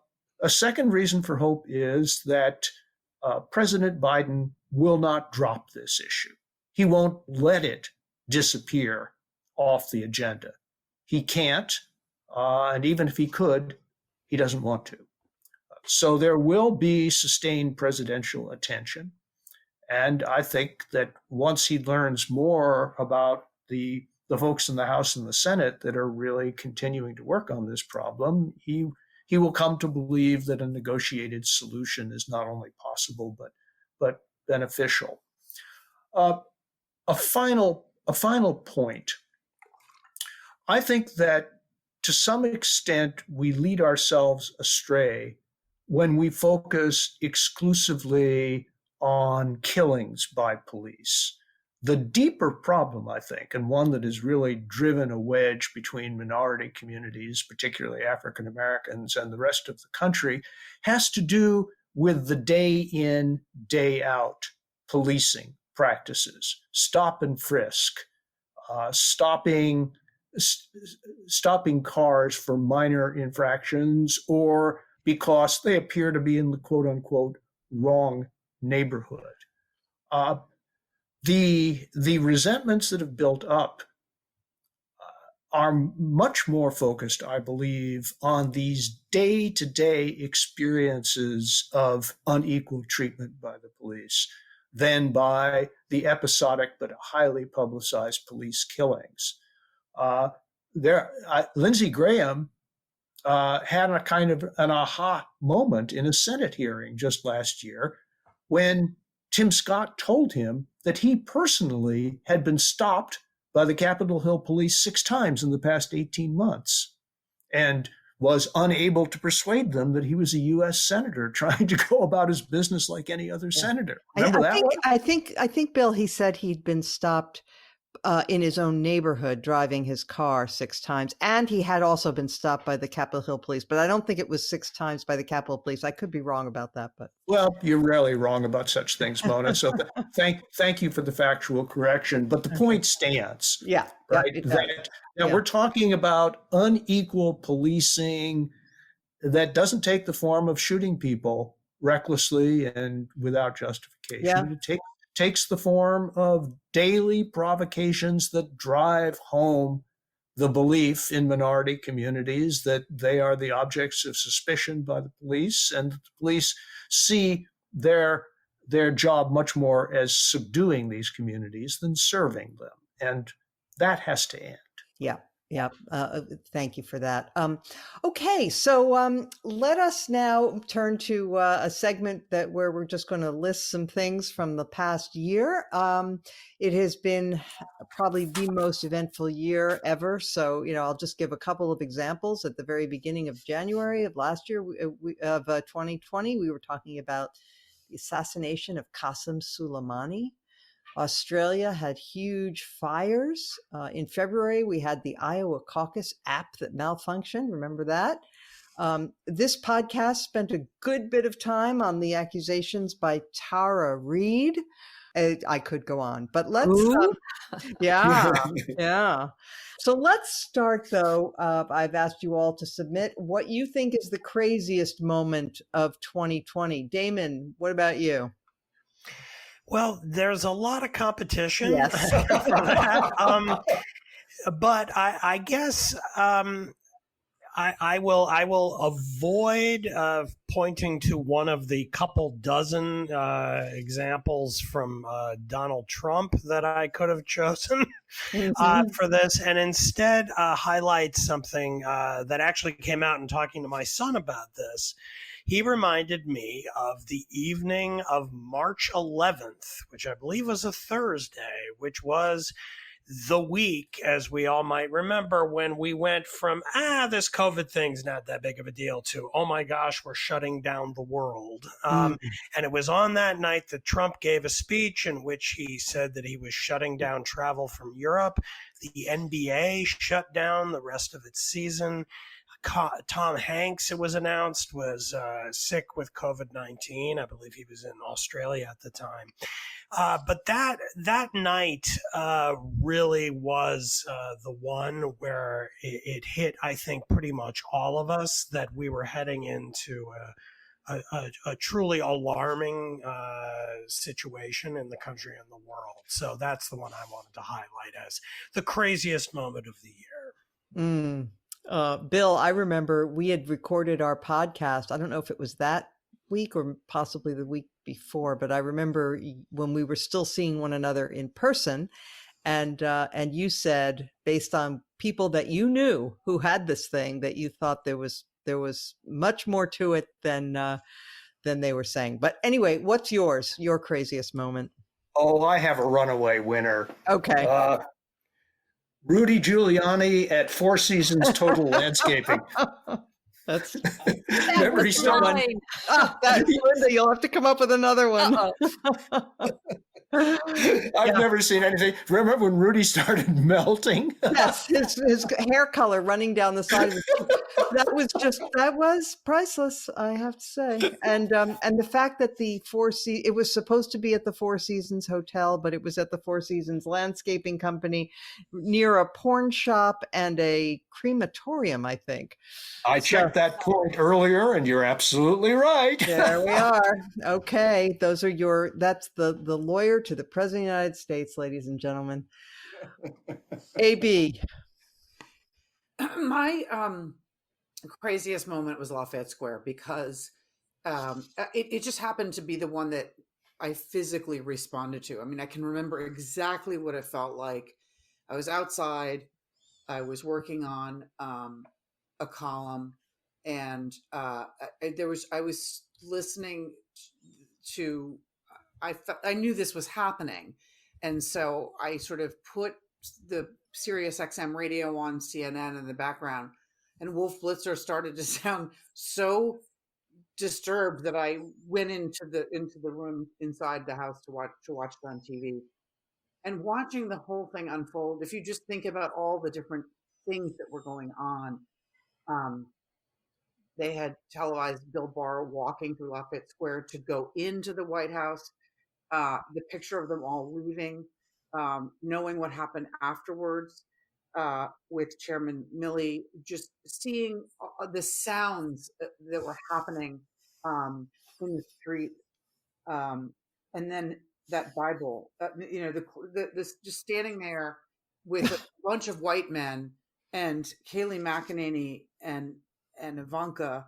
second reason for hope is that President Biden will not drop this issue. He won't let it disappear off the agenda. He can't, and even if he could, he doesn't want to. So there will be sustained presidential attention. And I think that once he learns more about the folks in the House and the Senate that are really continuing to work on this problem, he will come to believe that a negotiated solution is not only possible, but beneficial. A final point. I think that to some extent we lead ourselves astray when we focus exclusively on killings by police. The deeper problem, I think, and one that has really driven a wedge between minority communities, particularly African Americans, and the rest of the country, has to do with the day in, day out policing practices, stop and frisk, stopping cars for minor infractions or because they appear to be in the quote unquote wrong neighborhood. The resentments that have built up are much more focused, I believe, on these day-to-day experiences of unequal treatment by the police than by the episodic but highly publicized police killings. Lindsey Graham had a kind of an aha moment in a Senate hearing just last year when Tim Scott told him that he personally had been stopped by the Capitol Hill police 6 times in the past 18 months and was unable to persuade them that he was a U.S. senator trying to go about his business like any other senator. Remember that one? I think, Bill, he said he'd been stopped in his own neighborhood driving his car 6 times. And he had also been stopped by the Capitol Hill police, but I don't think it was 6 times by the Capitol police. I could be wrong about that, but. Well, you're rarely wrong about such things, Mona. So thank you for the factual correction, but the point stands. Yeah. Right. That we're talking about unequal policing that doesn't take the form of shooting people, recklessly and without justification. Yeah. It takes the form of daily provocations that drive home the belief in minority communities that they are the objects of suspicion by the police, and the police see their job much more as subduing these communities than serving them. And that has to end. Yeah. Yeah. Thank you for that. Okay. So let us now turn to a segment where we're just going to list some things from the past year. It has been probably the most eventful year ever. So, I'll just give a couple of examples. At the very beginning of January of last year, of 2020, we were talking about the assassination of Qasem Soleimani. Australia had huge fires. In February, we had the Iowa caucus app that malfunctioned. Remember that? This podcast spent a good bit of time on the accusations by Tara Reid. I could go on, but let's. Yeah. So let's start, though. I've asked you all to submit what you think is the craziest moment of 2020. Damon, what about you? Well, there's a lot of competition. Yes. For that. But I guess I will avoid pointing to one of the couple dozen examples from Donald Trump that I could have chosen for this, and instead highlight something that actually came out in talking to my son about this. He reminded me of the evening of March 11th, which I believe was a Thursday, which was the week, as we all might remember, when we went from, this COVID thing's not that big of a deal to, oh my gosh, we're shutting down the world. And it was on that night that Trump gave a speech in which he said that he was shutting down travel from Europe. The NBA shut down the rest of its season. Tom Hanks, it was announced, was sick with COVID-19. I believe he was in Australia at the time. But that night really was the one where it hit, I think, pretty much all of us that we were heading into a truly alarming situation in the country and the world. So that's the one I wanted to highlight as the craziest moment of the year. Bill, I remember we had recorded our podcast. I don't know if it was that week or possibly the week before, but I remember when we were still seeing one another in person, and you said, based on people that you knew who had this thing, that you thought there was much more to it than they were saying. But anyway, what's yours? Your craziest moment? Oh, I have a runaway winner. Okay. Rudy Giuliani at Four Seasons Total Landscaping. That's Remember he started. Linda, you'll have to come up with another one. I've never seen anything. Remember when Rudy started melting? Yes, his hair color running down the side of his cheek. That was priceless, I have to say. And the fact that it was supposed to be at the Four Seasons Hotel, but it was at the Four Seasons Landscaping Company near a porn shop and a crematorium, I think. I checked that point earlier, and you're absolutely right. There we are. Okay, that's the lawyer to the President of the United States, ladies and gentlemen. AB. My craziest moment was Lafayette Square because it just happened to be the one that I physically responded to. I mean, I can remember exactly what it felt like. I was outside. I was working on a column, and I was listening to. I knew this was happening, and so I sort of put the Sirius XM radio on CNN in the background, and Wolf Blitzer started to sound so disturbed that I went into the room inside the house to watch it on TV. And watching the whole thing unfold, if you just think about all the different things that were going on, they had televised Bill Barr walking through Lafayette Square to go into the White House. The picture of them all leaving, knowing what happened afterwards with Chairman Milley, just seeing the sounds that were happening in the street, and then that Bible, this just standing there with a bunch of white men and Kayleigh McEnany and Ivanka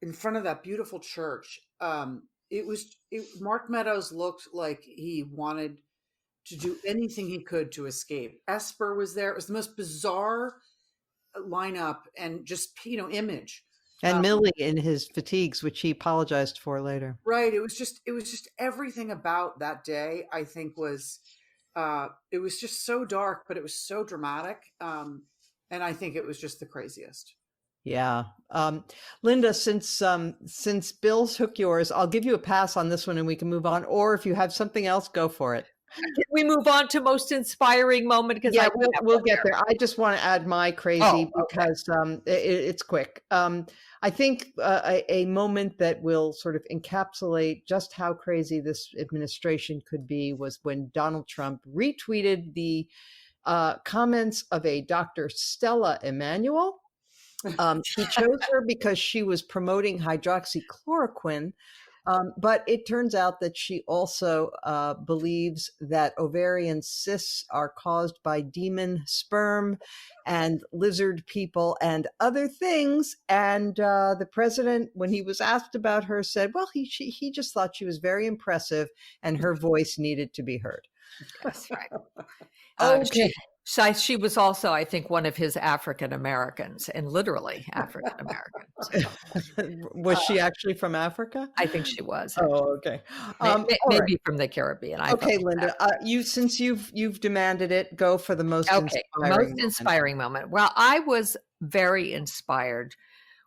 in front of that beautiful church. Mark Meadows looked like he wanted to do anything he could to escape. Esper was there. It was the most bizarre lineup and just, image. And Milley in his fatigues, which he apologized for later. Right. It was just everything about that day, I think, was it was just so dark, but it was so dramatic. And I think it was just the craziest. Yeah. Linda, since Bill's hook yours, I'll give you a pass on this one and we can move on. Or if you have something else, go for it. Can we move on to most inspiring moment? Because we'll get there. I just want to add my crazy because it's quick. I think a moment that will sort of encapsulate just how crazy this administration could be was when Donald Trump retweeted the comments of a Dr. Stella Emanuel. He chose her because she was promoting hydroxychloroquine. But it turns out that she also believes that ovarian cysts are caused by demon sperm and lizard people and other things. And the president, when he was asked about her, said, well, he just thought she was very impressive and her voice needed to be heard. That's right. Okay. She was also, I think, one of his African Americans, and literally African Americans. Was she actually from Africa? I think she was. Oh, okay. Maybe from the Caribbean. Okay, Linda. Since you've demanded it, go for the most inspiring moment. Well, I was very inspired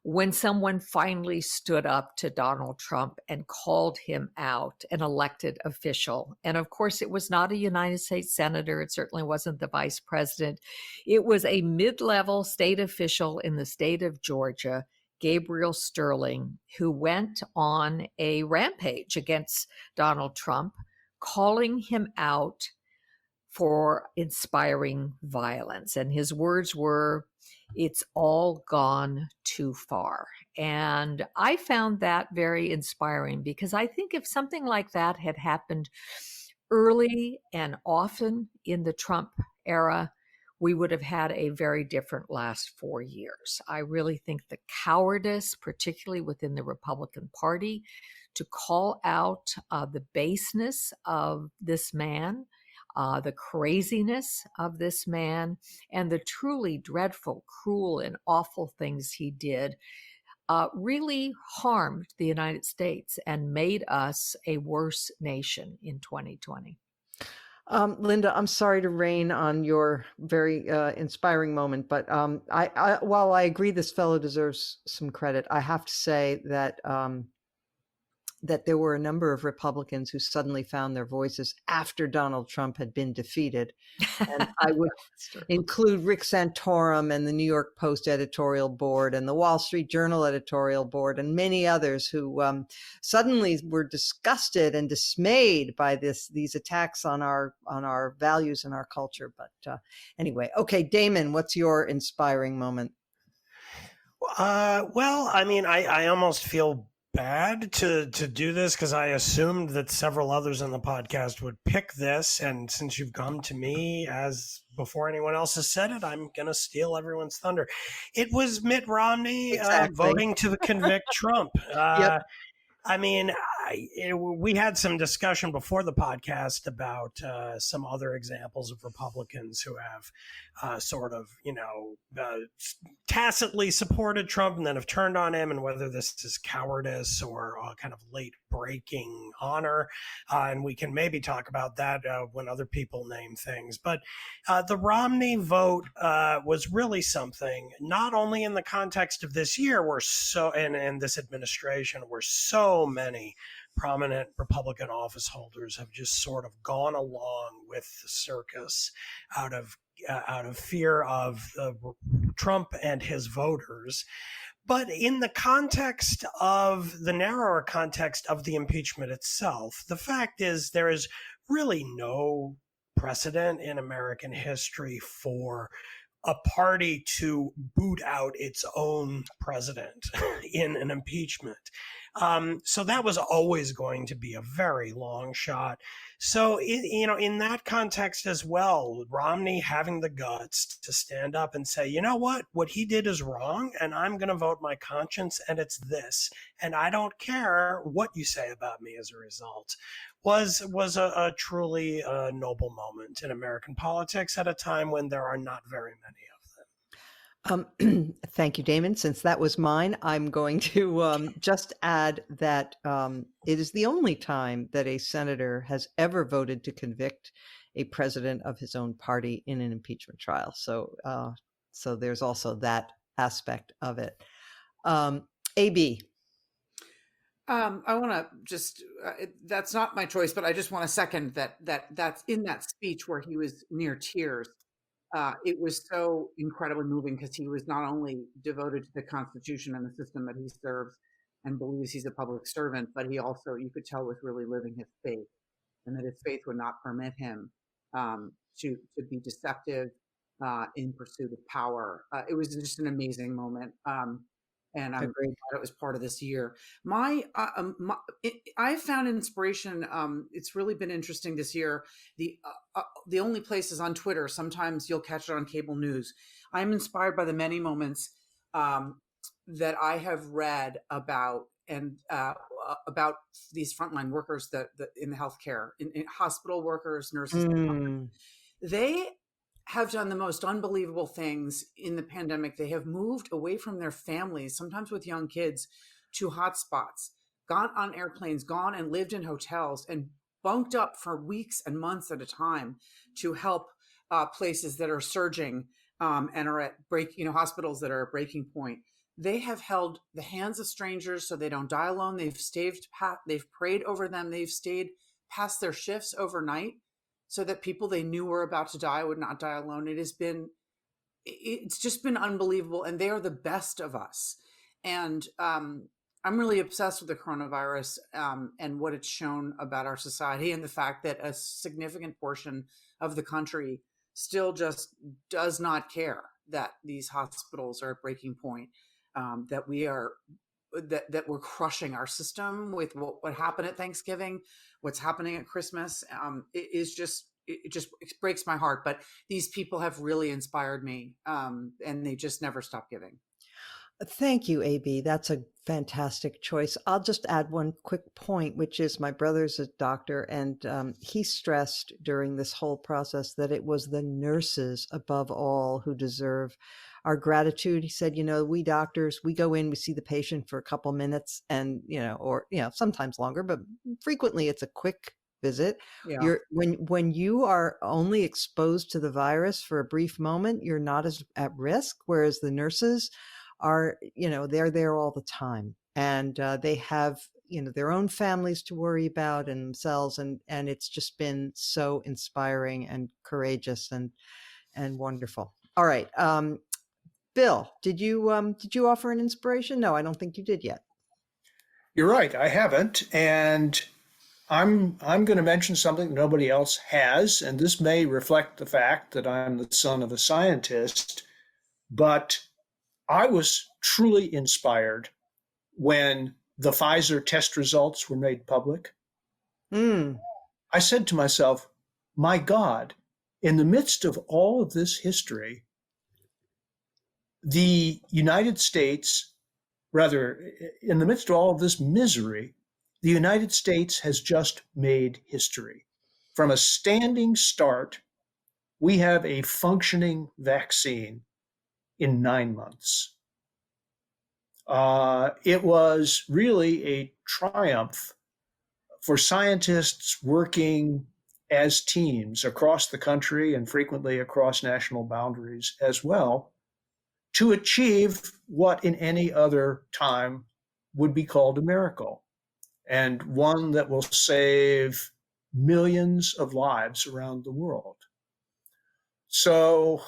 when someone finally stood up to Donald Trump and called him out, an elected official. And of course, it was not a United States senator. It certainly wasn't the vice president. It was a mid-level state official in the state of Georgia, Gabriel Sterling, who went on a rampage against Donald Trump, calling him out for inspiring violence. And his words were, "It's all gone too far." And I found that very inspiring because I think if something like that had happened early and often in the Trump era, we would have had a very different last 4 years. I really think the cowardice, particularly within the Republican Party, to call out the baseness of this man, the craziness of this man, and the truly dreadful, cruel, and awful things he did really harmed the United States and made us a worse nation in 2020. Linda, I'm sorry to rain on your very inspiring moment, but while I agree this fellow deserves some credit, I have to say that that there were a number of Republicans who suddenly found their voices after Donald Trump had been defeated. And I would include Rick Santorum and the New York Post editorial board and the Wall Street Journal editorial board and many others who suddenly were disgusted and dismayed by these attacks on our values and our culture. But anyway, okay, Damon, what's your inspiring moment? Well, I mean, I almost feel bad to do this because I assumed that several others on the podcast would pick this, and since you've come to me as before anyone else has said it, I'm gonna steal everyone's thunder. It was Mitt Romney voting to convict Trump. Yep. I mean, we had some discussion before the podcast about some other examples of Republicans who have sort of, tacitly supported Trump and then have turned on him, and whether this is cowardice or kind of late breaking honor. And we can maybe talk about that when other people name things. But the Romney vote was really something, not only in the context of this year, and this administration, where so many prominent Republican office holders have just sort of gone along with the circus out of fear of Trump and his voters. But in the context of the narrower context of the impeachment itself, the fact is there is really no precedent in American history for a party to boot out its own president in an impeachment. So that was always going to be a very long shot. So, in that context as well, Romney having the guts to stand up and say, you know what he did is wrong, and I'm going to vote my conscience, and it's this, and I don't care what you say about me as a result, was a truly noble moment in American politics at a time when there are not very many of them. Thank you, Damon. Since that was mine, I'm going to just add that it is the only time that a senator has ever voted to convict a president of his own party in an impeachment trial. So, so there's also that aspect of it. AB. I want to just, that's not my choice, but I just want to second that's in that speech where he was near tears. It was so incredibly moving because he was not only devoted to the Constitution and the system that he serves and believes he's a public servant, but he also, you could tell, was really living his faith, and that his faith would not permit him to be deceptive in pursuit of power. It was just an amazing moment. And I'm very glad it was part of this year. I found inspiration. It's really been interesting this year. The only place is on Twitter. Sometimes you'll catch it on cable news. I'm inspired by the many moments that I have read about about these frontline workers that in the healthcare, in hospital workers, nurses. They have done the most unbelievable things in the pandemic. They have moved away from their families, sometimes with young kids, to hotspots, gone on airplanes, gone and lived in hotels, and bunked up for weeks and months at a time to help places that are surging and are at hospitals that are at breaking point. They have held the hands of strangers so they don't die alone. They've prayed over them. They've stayed past their shifts overnight so that people they knew were about to die would not die alone. It's just been unbelievable. And they are the best of us. And I'm really obsessed with the coronavirus and what it's shown about our society, and the fact that a significant portion of the country still just does not care that these hospitals are at breaking point, that we're crushing our system with what happened at Thanksgiving, what's happening at Christmas. It just breaks my heart. But these people have really inspired me, and they just never stop giving. Thank you, AB. That's a fantastic choice. I'll just add one quick point, which is my brother's a doctor, and he stressed during this whole process that it was the nurses above all who deserve our gratitude. He said, we doctors, we go in, we see the patient for a couple minutes and, or sometimes longer, but frequently it's a quick visit. Yeah. When you are only exposed to the virus for a brief moment, you're not as at risk, whereas the nurses are, they're there all the time, and they have, their own families to worry about and themselves. And it's just been so inspiring and courageous and wonderful. All right. Bill, did you offer an inspiration? No, I don't think you did yet. You're right. I haven't. And I'm going to mention something nobody else has. And this may reflect the fact that I'm the son of a scientist, but I was truly inspired when the Pfizer test results were made public. I said to myself, my God, in the midst of all of this history, the United States, rather, in the midst of all of this misery, the United States has just made history. From a standing start, we have a functioning vaccine in 9 months. It was really a triumph for scientists working as teams across the country and frequently across national boundaries as well, to achieve what in any other time would be called a miracle, and one that will save millions of lives around the world. So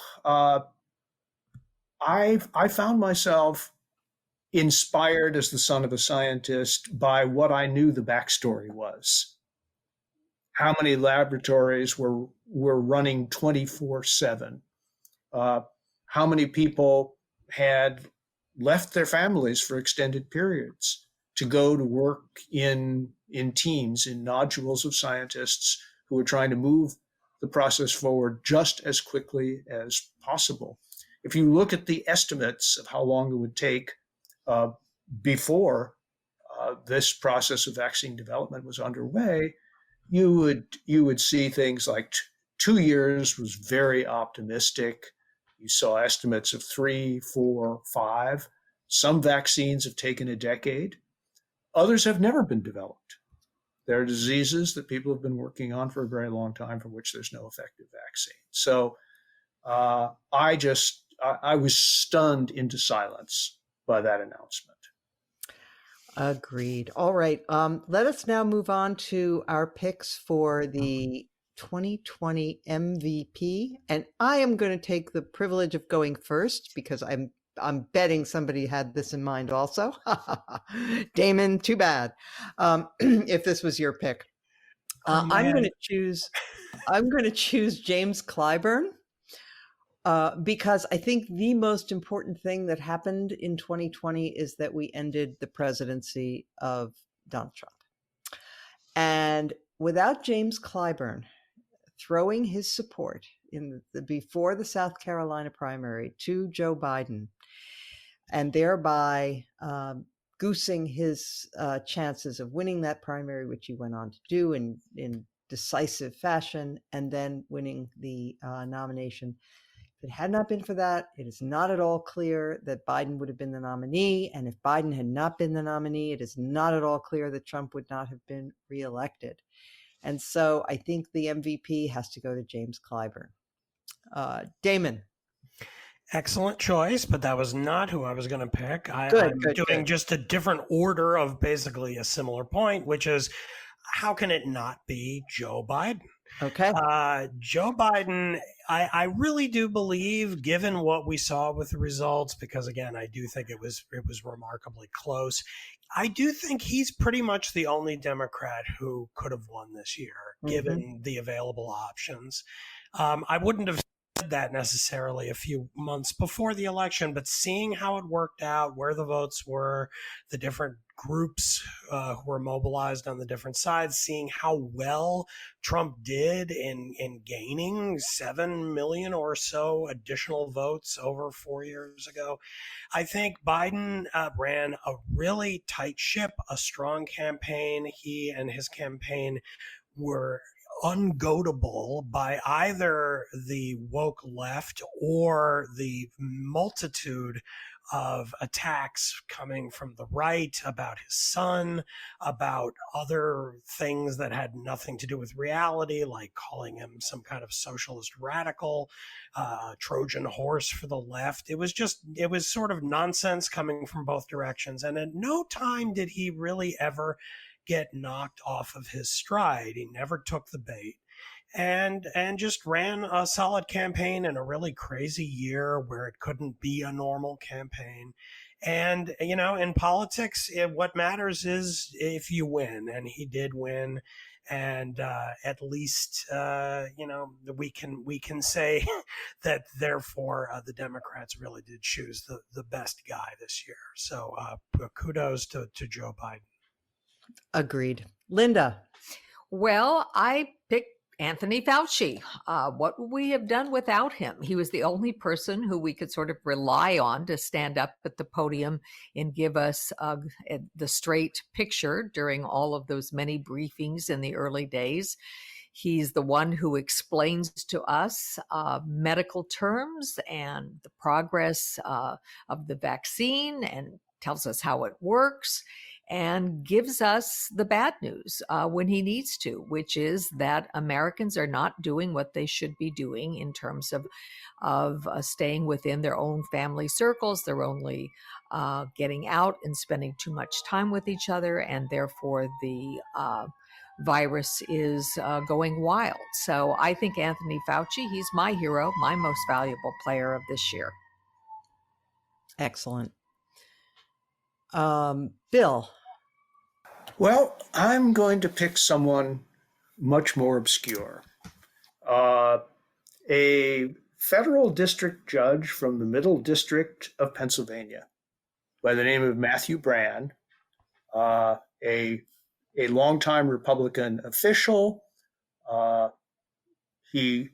I found myself inspired as the son of a scientist by what I knew the backstory was. How many laboratories were running 24/7? How many people had left their families for extended periods? to go to work in teams, in nodules of scientists who are trying to move the process forward just as quickly as possible. If you look at the estimates of how long it would take before this process of vaccine development was underway, you would see things like 2 years was very optimistic. You saw estimates of 3, 4, 5. Some vaccines have taken a decade. Others have never been developed. There are diseases that people have been working on for a very long time for which there's no effective vaccine. So I was stunned into silence by that announcement. Agreed. All right. Let us now move on to our picks for the 2020 MVP. And I am going to take the privilege of going first because I'm betting somebody had this in mind also. Damon, too bad. If this was your pick. I'm going to choose James Clyburn. Because I think the most important thing that happened in 2020 is that we ended the presidency of Donald Trump. And without James Clyburn throwing his support before the South Carolina primary to Joe Biden, and thereby goosing his chances of winning that primary, which he went on to do in decisive fashion, and then winning the nomination. If it had not been for that, it is not at all clear that Biden would have been the nominee. And if Biden had not been the nominee, it is not at all clear that Trump would not have been reelected. And so I think the MVP has to go to James Clyburn. Damon. Excellent choice, but that was not who I was going to pick. I'm doing just a different order of basically a similar point, which is how can it not be Joe Biden? Okay. Joe Biden, I really do believe, given what we saw with the results, because again, I do think it was remarkably close. I do think he's pretty much the only Democrat who could have won this year, given the available options. I wouldn't have said that necessarily a few months before the election, but seeing how it worked out, where the votes were, the different groups who were mobilized on the different sides, seeing how well Trump did in gaining 7 million or so additional votes over 4 years ago. I think Biden ran a really tight ship, a strong campaign. He and his campaign were ungoatable by either the woke left or the multitude of attacks coming from the right about his son, about other things that had nothing to do with reality, like calling him some kind of socialist radical, Trojan horse for the left. It was sort of nonsense coming from both directions. And at no time did he really ever get knocked off of his stride. He never took the bait. And just ran a solid campaign in a really crazy year where it couldn't be a normal campaign. And, you know, in politics, what matters is if you win. And he did win. And at least, you know, we can say that, therefore, the Democrats really did choose the best guy this year. So kudos to Joe Biden. Agreed. Linda. Well, I picked Anthony Fauci. What would we have done without him? He was the only person who we could sort of rely on to stand up at the podium and give us the straight picture during all of those many briefings in the early days. He's the one who explains to us medical terms and the progress of the vaccine and tells us how it works, and gives us the bad news when he needs to, which is that Americans are not doing what they should be doing in terms of staying within their own family circles. They're only getting out and spending too much time with each other, and therefore the virus is going wild. So I think Anthony Fauci, he's my hero, my most valuable player of this year. Excellent. Bill. Well, I'm going to pick someone much more obscure. A federal district judge from the Middle District of Pennsylvania by the name of Matthew Brand a longtime Republican official. He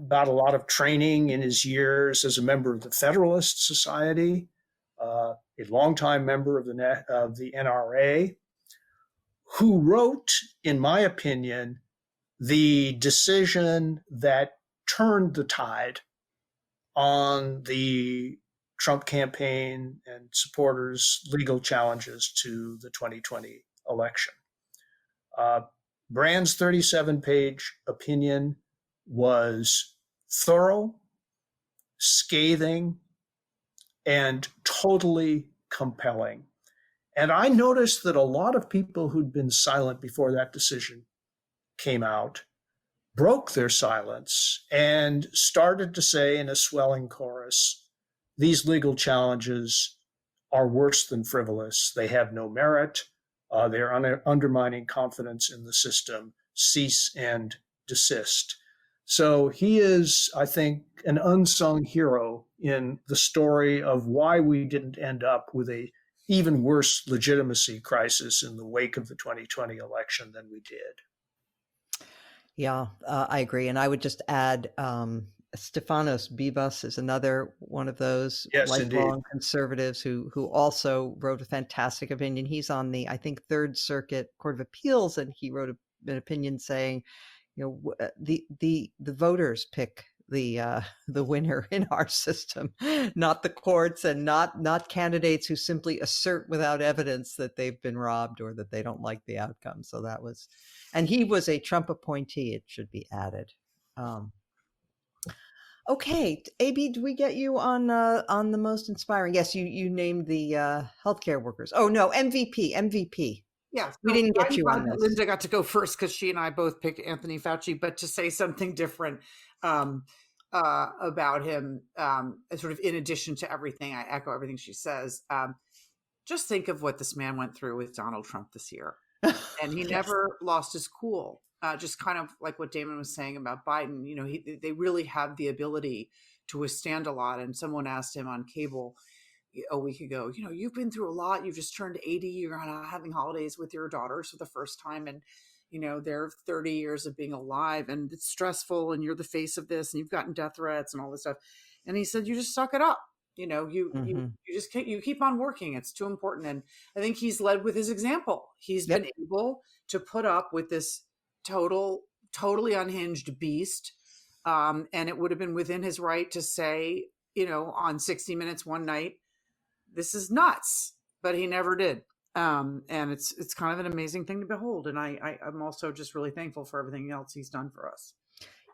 got a lot of training in his years as a member of the Federalist Society, a longtime member of the NRA, who wrote, in my opinion, the decision that turned the tide on the Trump campaign and supporters' legal challenges to the 2020 election. Brand's 37-page opinion was thorough, scathing, and totally compelling. And I noticed that a lot of people who'd been silent before that decision came out broke their silence and started to say in a swelling chorus, these legal challenges are worse than frivolous. They have no merit. They're undermining confidence in the system. Cease and desist. So he is, I think, an unsung hero in the story of why we didn't end up with a even worse legitimacy crisis in the wake of the 2020 election than we did. Yeah, I agree. And I would just add Stefanos Bibas is another one of those lifelong conservatives who also wrote a fantastic opinion. He's on the, I think, Third Circuit Court of Appeals, and he wrote an opinion saying, the voters pick the winner in our system, not the courts, and not candidates who simply assert without evidence that they've been robbed or that they don't like the outcome. So that was, and he was a Trump appointee, it should be added. Okay, AB, do we get you on the most inspiring? Yes, you named the healthcare workers. Oh no, MVP. Yeah, we didn't get you on this. Linda got to go first because she and I both picked Anthony Fauci, but to say something different about him, sort of in addition to everything, I echo everything she says. Just think of what this man went through with Donald Trump this year, and he never lost his cool. Just kind of like what Damon was saying about Biden, they really have the ability to withstand a lot. And someone asked him on cable a week ago, you've been through a lot. You've just turned 80. You're having holidays with your daughters for the first time. And, they're 30 years of being alive and it's stressful and you're the face of this and you've gotten death threats and all this stuff. And he said, you just suck it up. You just you keep on working. It's too important. And I think he's led with his example. He's been able to put up with this totally unhinged beast. And it would have been within his right to say, on 60 Minutes one night, this is nuts, but he never did. And it's kind of an amazing thing to behold. And I'm also just really thankful for everything else he's done for us.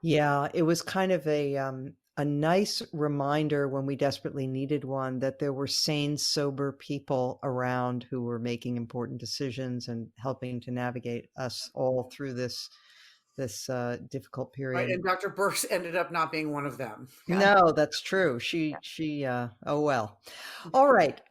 Yeah, it was kind of a nice reminder when we desperately needed one that there were sane, sober people around who were making important decisions and helping to navigate us all through this difficult period. Right, and Dr. Birx ended up not being one of them. No, that's true. She oh well. All right.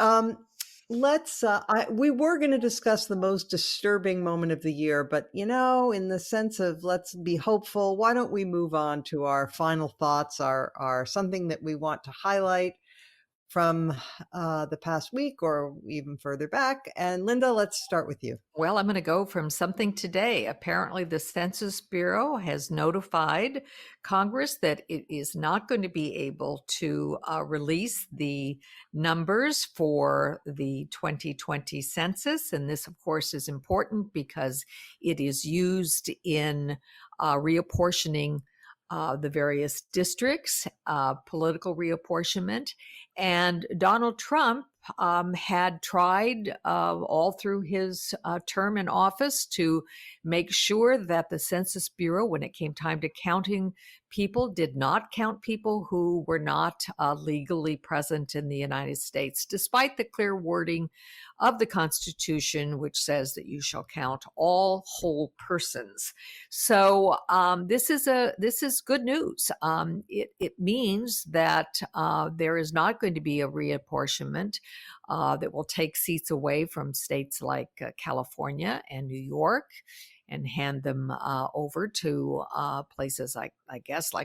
Let's we were going to discuss the most disturbing moment of the year, but in the sense of let's be hopeful, why don't we move on to our final thoughts, are something that we want to highlight from the past week or even further back. And Linda, let's start with you. Well, I'm going to go from something today. Apparently, the Census Bureau has notified Congress that it is not going to be able to release the numbers for the 2020 census. And this, of course, is important because it is used in reapportioning the various districts, political reapportionment. And Donald Trump had tried all through his term in office to make sure that the Census Bureau, when it came time to counting people, did not count people who were not legally present in the United States, despite the clear wording of the Constitution, which says that you shall count all whole persons. So this is good news. It means that there is not going to be a reapportionment that will take seats away from states like California and New York and hand them over to places like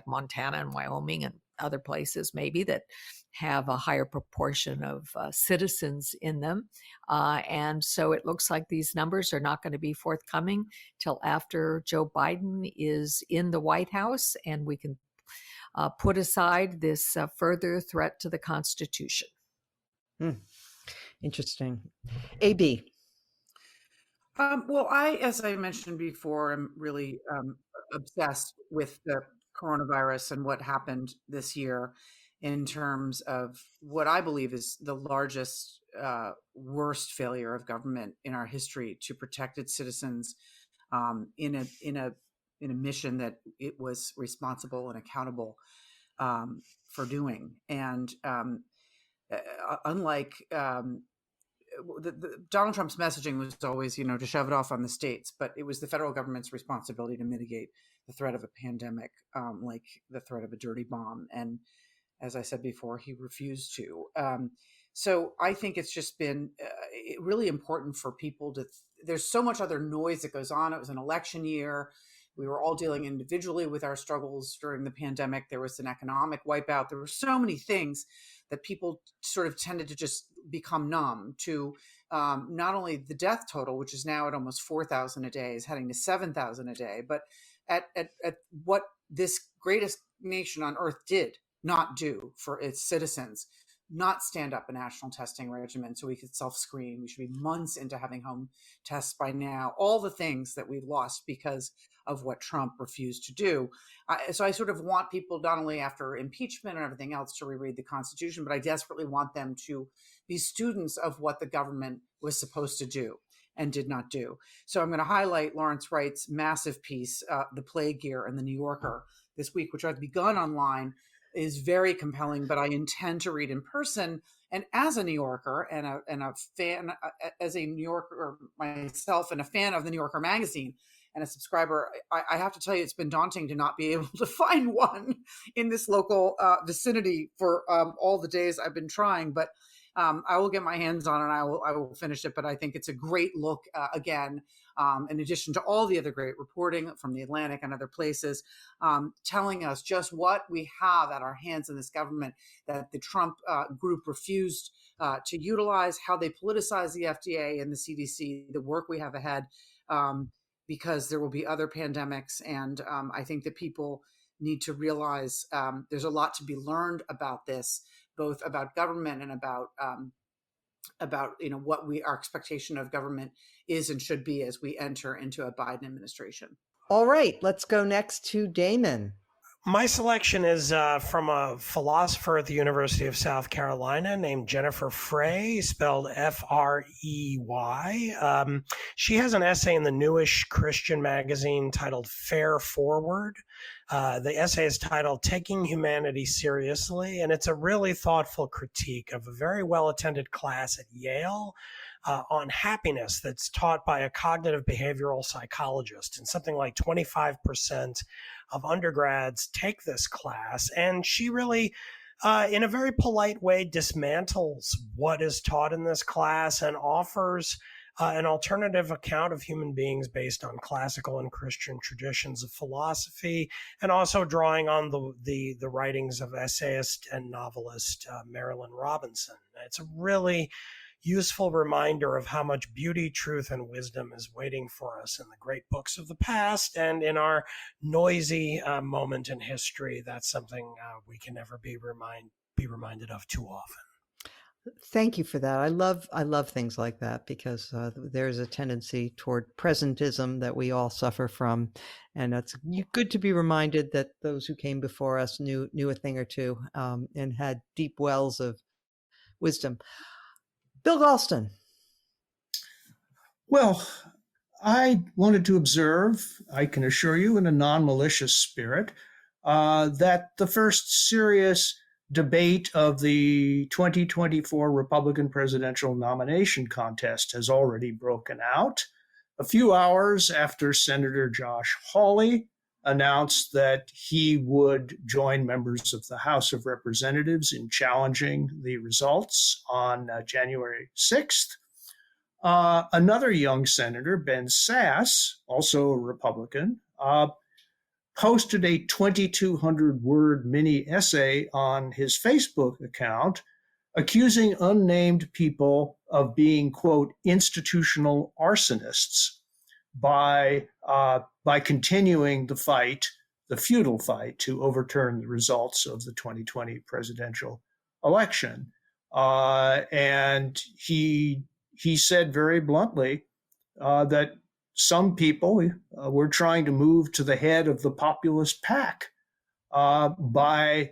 Montana and Wyoming and other places maybe that have a higher proportion of citizens in them. And so it looks like these numbers are not going to be forthcoming till after Joe Biden is in the White House, and we can put aside this further threat to the Constitution. Interesting. AB. Well, as I mentioned before, am really obsessed with the coronavirus and what happened this year in terms of what I believe is the largest, worst failure of government in our history to protect its citizens in a mission that it was responsible and accountable for doing. And unlike Donald Trump's messaging was always, to shove it off on the states, but it was the federal government's responsibility to mitigate the threat of a pandemic, like the threat of a dirty bomb. And as I said before, he refused to. So I think it's just been really important for people to, there's so much other noise that goes on. It was an election year. We were all dealing individually with our struggles during the pandemic. There was an economic wipeout. There were so many things that people sort of tended to just become numb to, not only the death total, which is now at almost 4,000 a day, is heading to 7,000 a day, but at what this greatest nation on earth did not do for its citizens, not stand up a national testing regimen so we could self-screen. We should be months into having home tests by now. All the things that we've lost because of what Trump refused to do. So I sort of want people, not only after impeachment and everything else, to reread the Constitution, but I desperately want them to be students of what the government was supposed to do and did not do. So I'm going to highlight Lawrence Wright's massive piece, The Plague Year, in the New Yorker this week, which I've begun online, is very compelling, but I intend to read in person. And as a New Yorker and a fan, as a New Yorker myself and a fan of the New Yorker magazine and a subscriber, I have to tell you, it's been daunting to not be able to find one in this local vicinity for all the days I've been trying. But I will get my hands on it and I will finish it. But I think it's a great look again, in addition to all the other great reporting from the Atlantic and other places, telling us just what we have at our hands in this government that the Trump group refused to utilize, how they politicize the FDA and the CDC, the work we have ahead, because there will be other pandemics. And I think that people need to realize there's a lot to be learned about this, both about government and about what our expectation of government is and should be as we enter into a Biden administration. All right, let's go next to Damon. My selection is from a philosopher at the University of South Carolina named Jennifer Frey, spelled Frey. She has an essay in the newish Christian magazine titled Fair Forward. The essay is titled Taking Humanity Seriously, and it's a really thoughtful critique of a very well-attended class at Yale on happiness that's taught by a cognitive behavioral psychologist. And something like 25% of undergrads take this class. And she really, in a very polite way, dismantles what is taught in this class and offers an alternative account of human beings based on classical and Christian traditions of philosophy, and also drawing on the writings of essayist and novelist Marilynne Robinson. It's a really useful reminder of how much beauty, truth, and wisdom is waiting for us in the great books of the past, and in our noisy moment in history. That's something we can never be reminded of too often. Thank you for that. I love things like that, because there's a tendency toward presentism that we all suffer from, and it's good to be reminded that those who came before us knew a thing or two and had deep wells of wisdom. Bill Galston. Well, I wanted to observe, I can assure you in a non-malicious spirit, that the first serious debate of the 2024 Republican presidential nomination contest has already broken out. A few hours after Senator Josh Hawley announced that he would join members of the House of Representatives in challenging the results on January 6th. Another young senator, Ben Sasse, also a Republican, posted a 2,200-word mini essay on his Facebook account accusing unnamed people of being, quote, institutional arsonists by continuing the fight, the futile fight to overturn the results of the 2020 presidential election. And he said very bluntly that some people were trying to move to the head of the populist pack by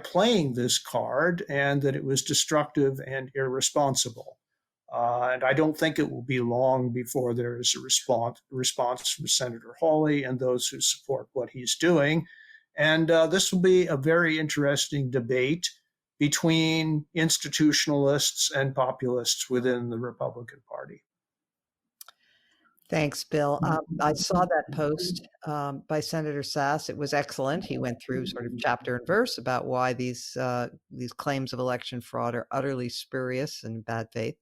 playing this card, and that it was destructive and irresponsible. And I don't think it will be long before there is a response from Senator Hawley and those who support what he's doing. And this will be a very interesting debate between institutionalists and populists within the Republican Party. Thanks, Bill. I saw that post by Senator Sass. It was excellent. He went through sort of chapter and verse about why these claims of election fraud are utterly spurious and bad faith.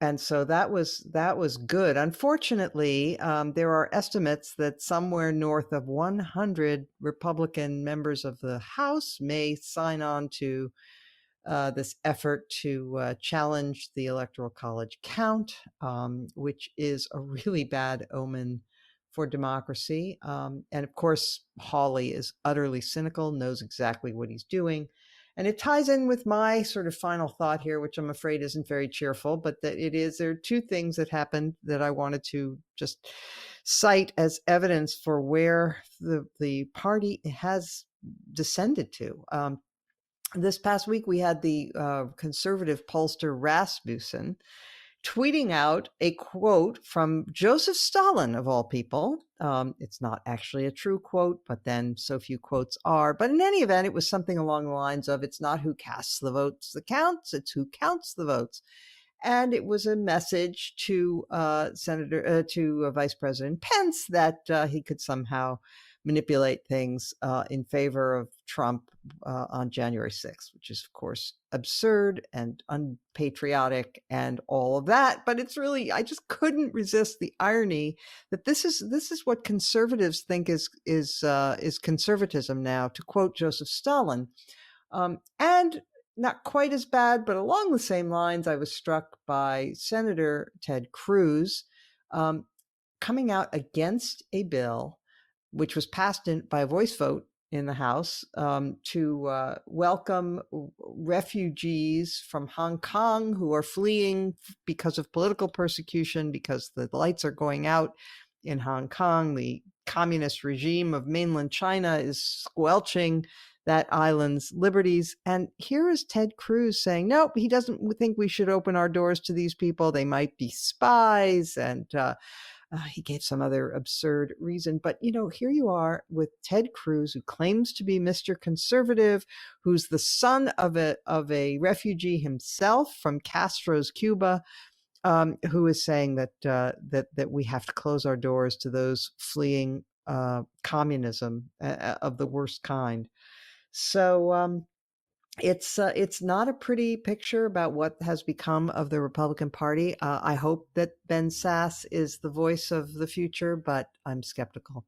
And so that was good. Unfortunately, there are estimates that somewhere north of 100 Republican members of the House may sign on to this effort to challenge the Electoral College count, which is a really bad omen for democracy. And of course, Hawley is utterly cynical, knows exactly what he's doing. And it ties in with my sort of final thought here, which I'm afraid isn't very cheerful, but that there are two things that happened that I wanted to just cite as evidence for where the party has descended to. This past week, we had the conservative pollster Rasmussen tweeting out a quote from Joseph Stalin, of all people. It's not actually a true quote, but then so few quotes are. But in any event, it was something along the lines of, it's not who casts the votes that counts, it's who counts the votes. And it was a message to Vice President Pence that he could somehow manipulate things in favor of Trump on January 6th, which is, of course, absurd and unpatriotic and all of that. But it's really, I just couldn't resist the irony that this is what conservatives think is conservatism now, to quote Joseph Stalin. And not quite as bad, but along the same lines, I was struck by Senator Ted Cruz coming out against a bill which was passed by a voice vote in the House to welcome refugees from Hong Kong who are fleeing because of political persecution, because the lights are going out in Hong Kong. The communist regime of mainland China is squelching that island's liberties. And here is Ted Cruz saying, nope, he doesn't think we should open our doors to these people. They might be spies. And he gave some other absurd reason. But, here you are with Ted Cruz, who claims to be Mr. Conservative, who's the son of a refugee himself from Castro's Cuba, who is saying that we have to close our doors to those fleeing communism of the worst kind. So it's not a pretty picture about what has become of the Republican Party. I hope that Ben Sass is the voice of the future, but I'm skeptical.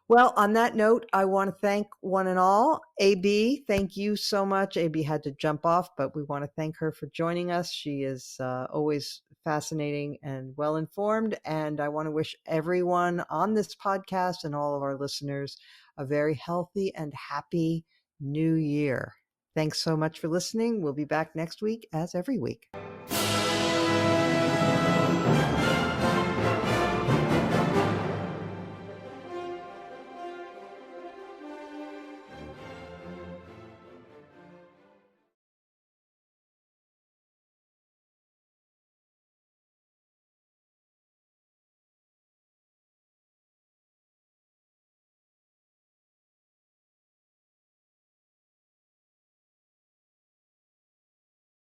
Well, on that note, I want to thank one and all. AB, thank you so much. AB had to jump off, but we want to thank her for joining us. She is always fascinating and well-informed. And I want to wish everyone on this podcast and all of our listeners a very healthy and happy New Year. Thanks so much for listening. We'll be back next week, as every week.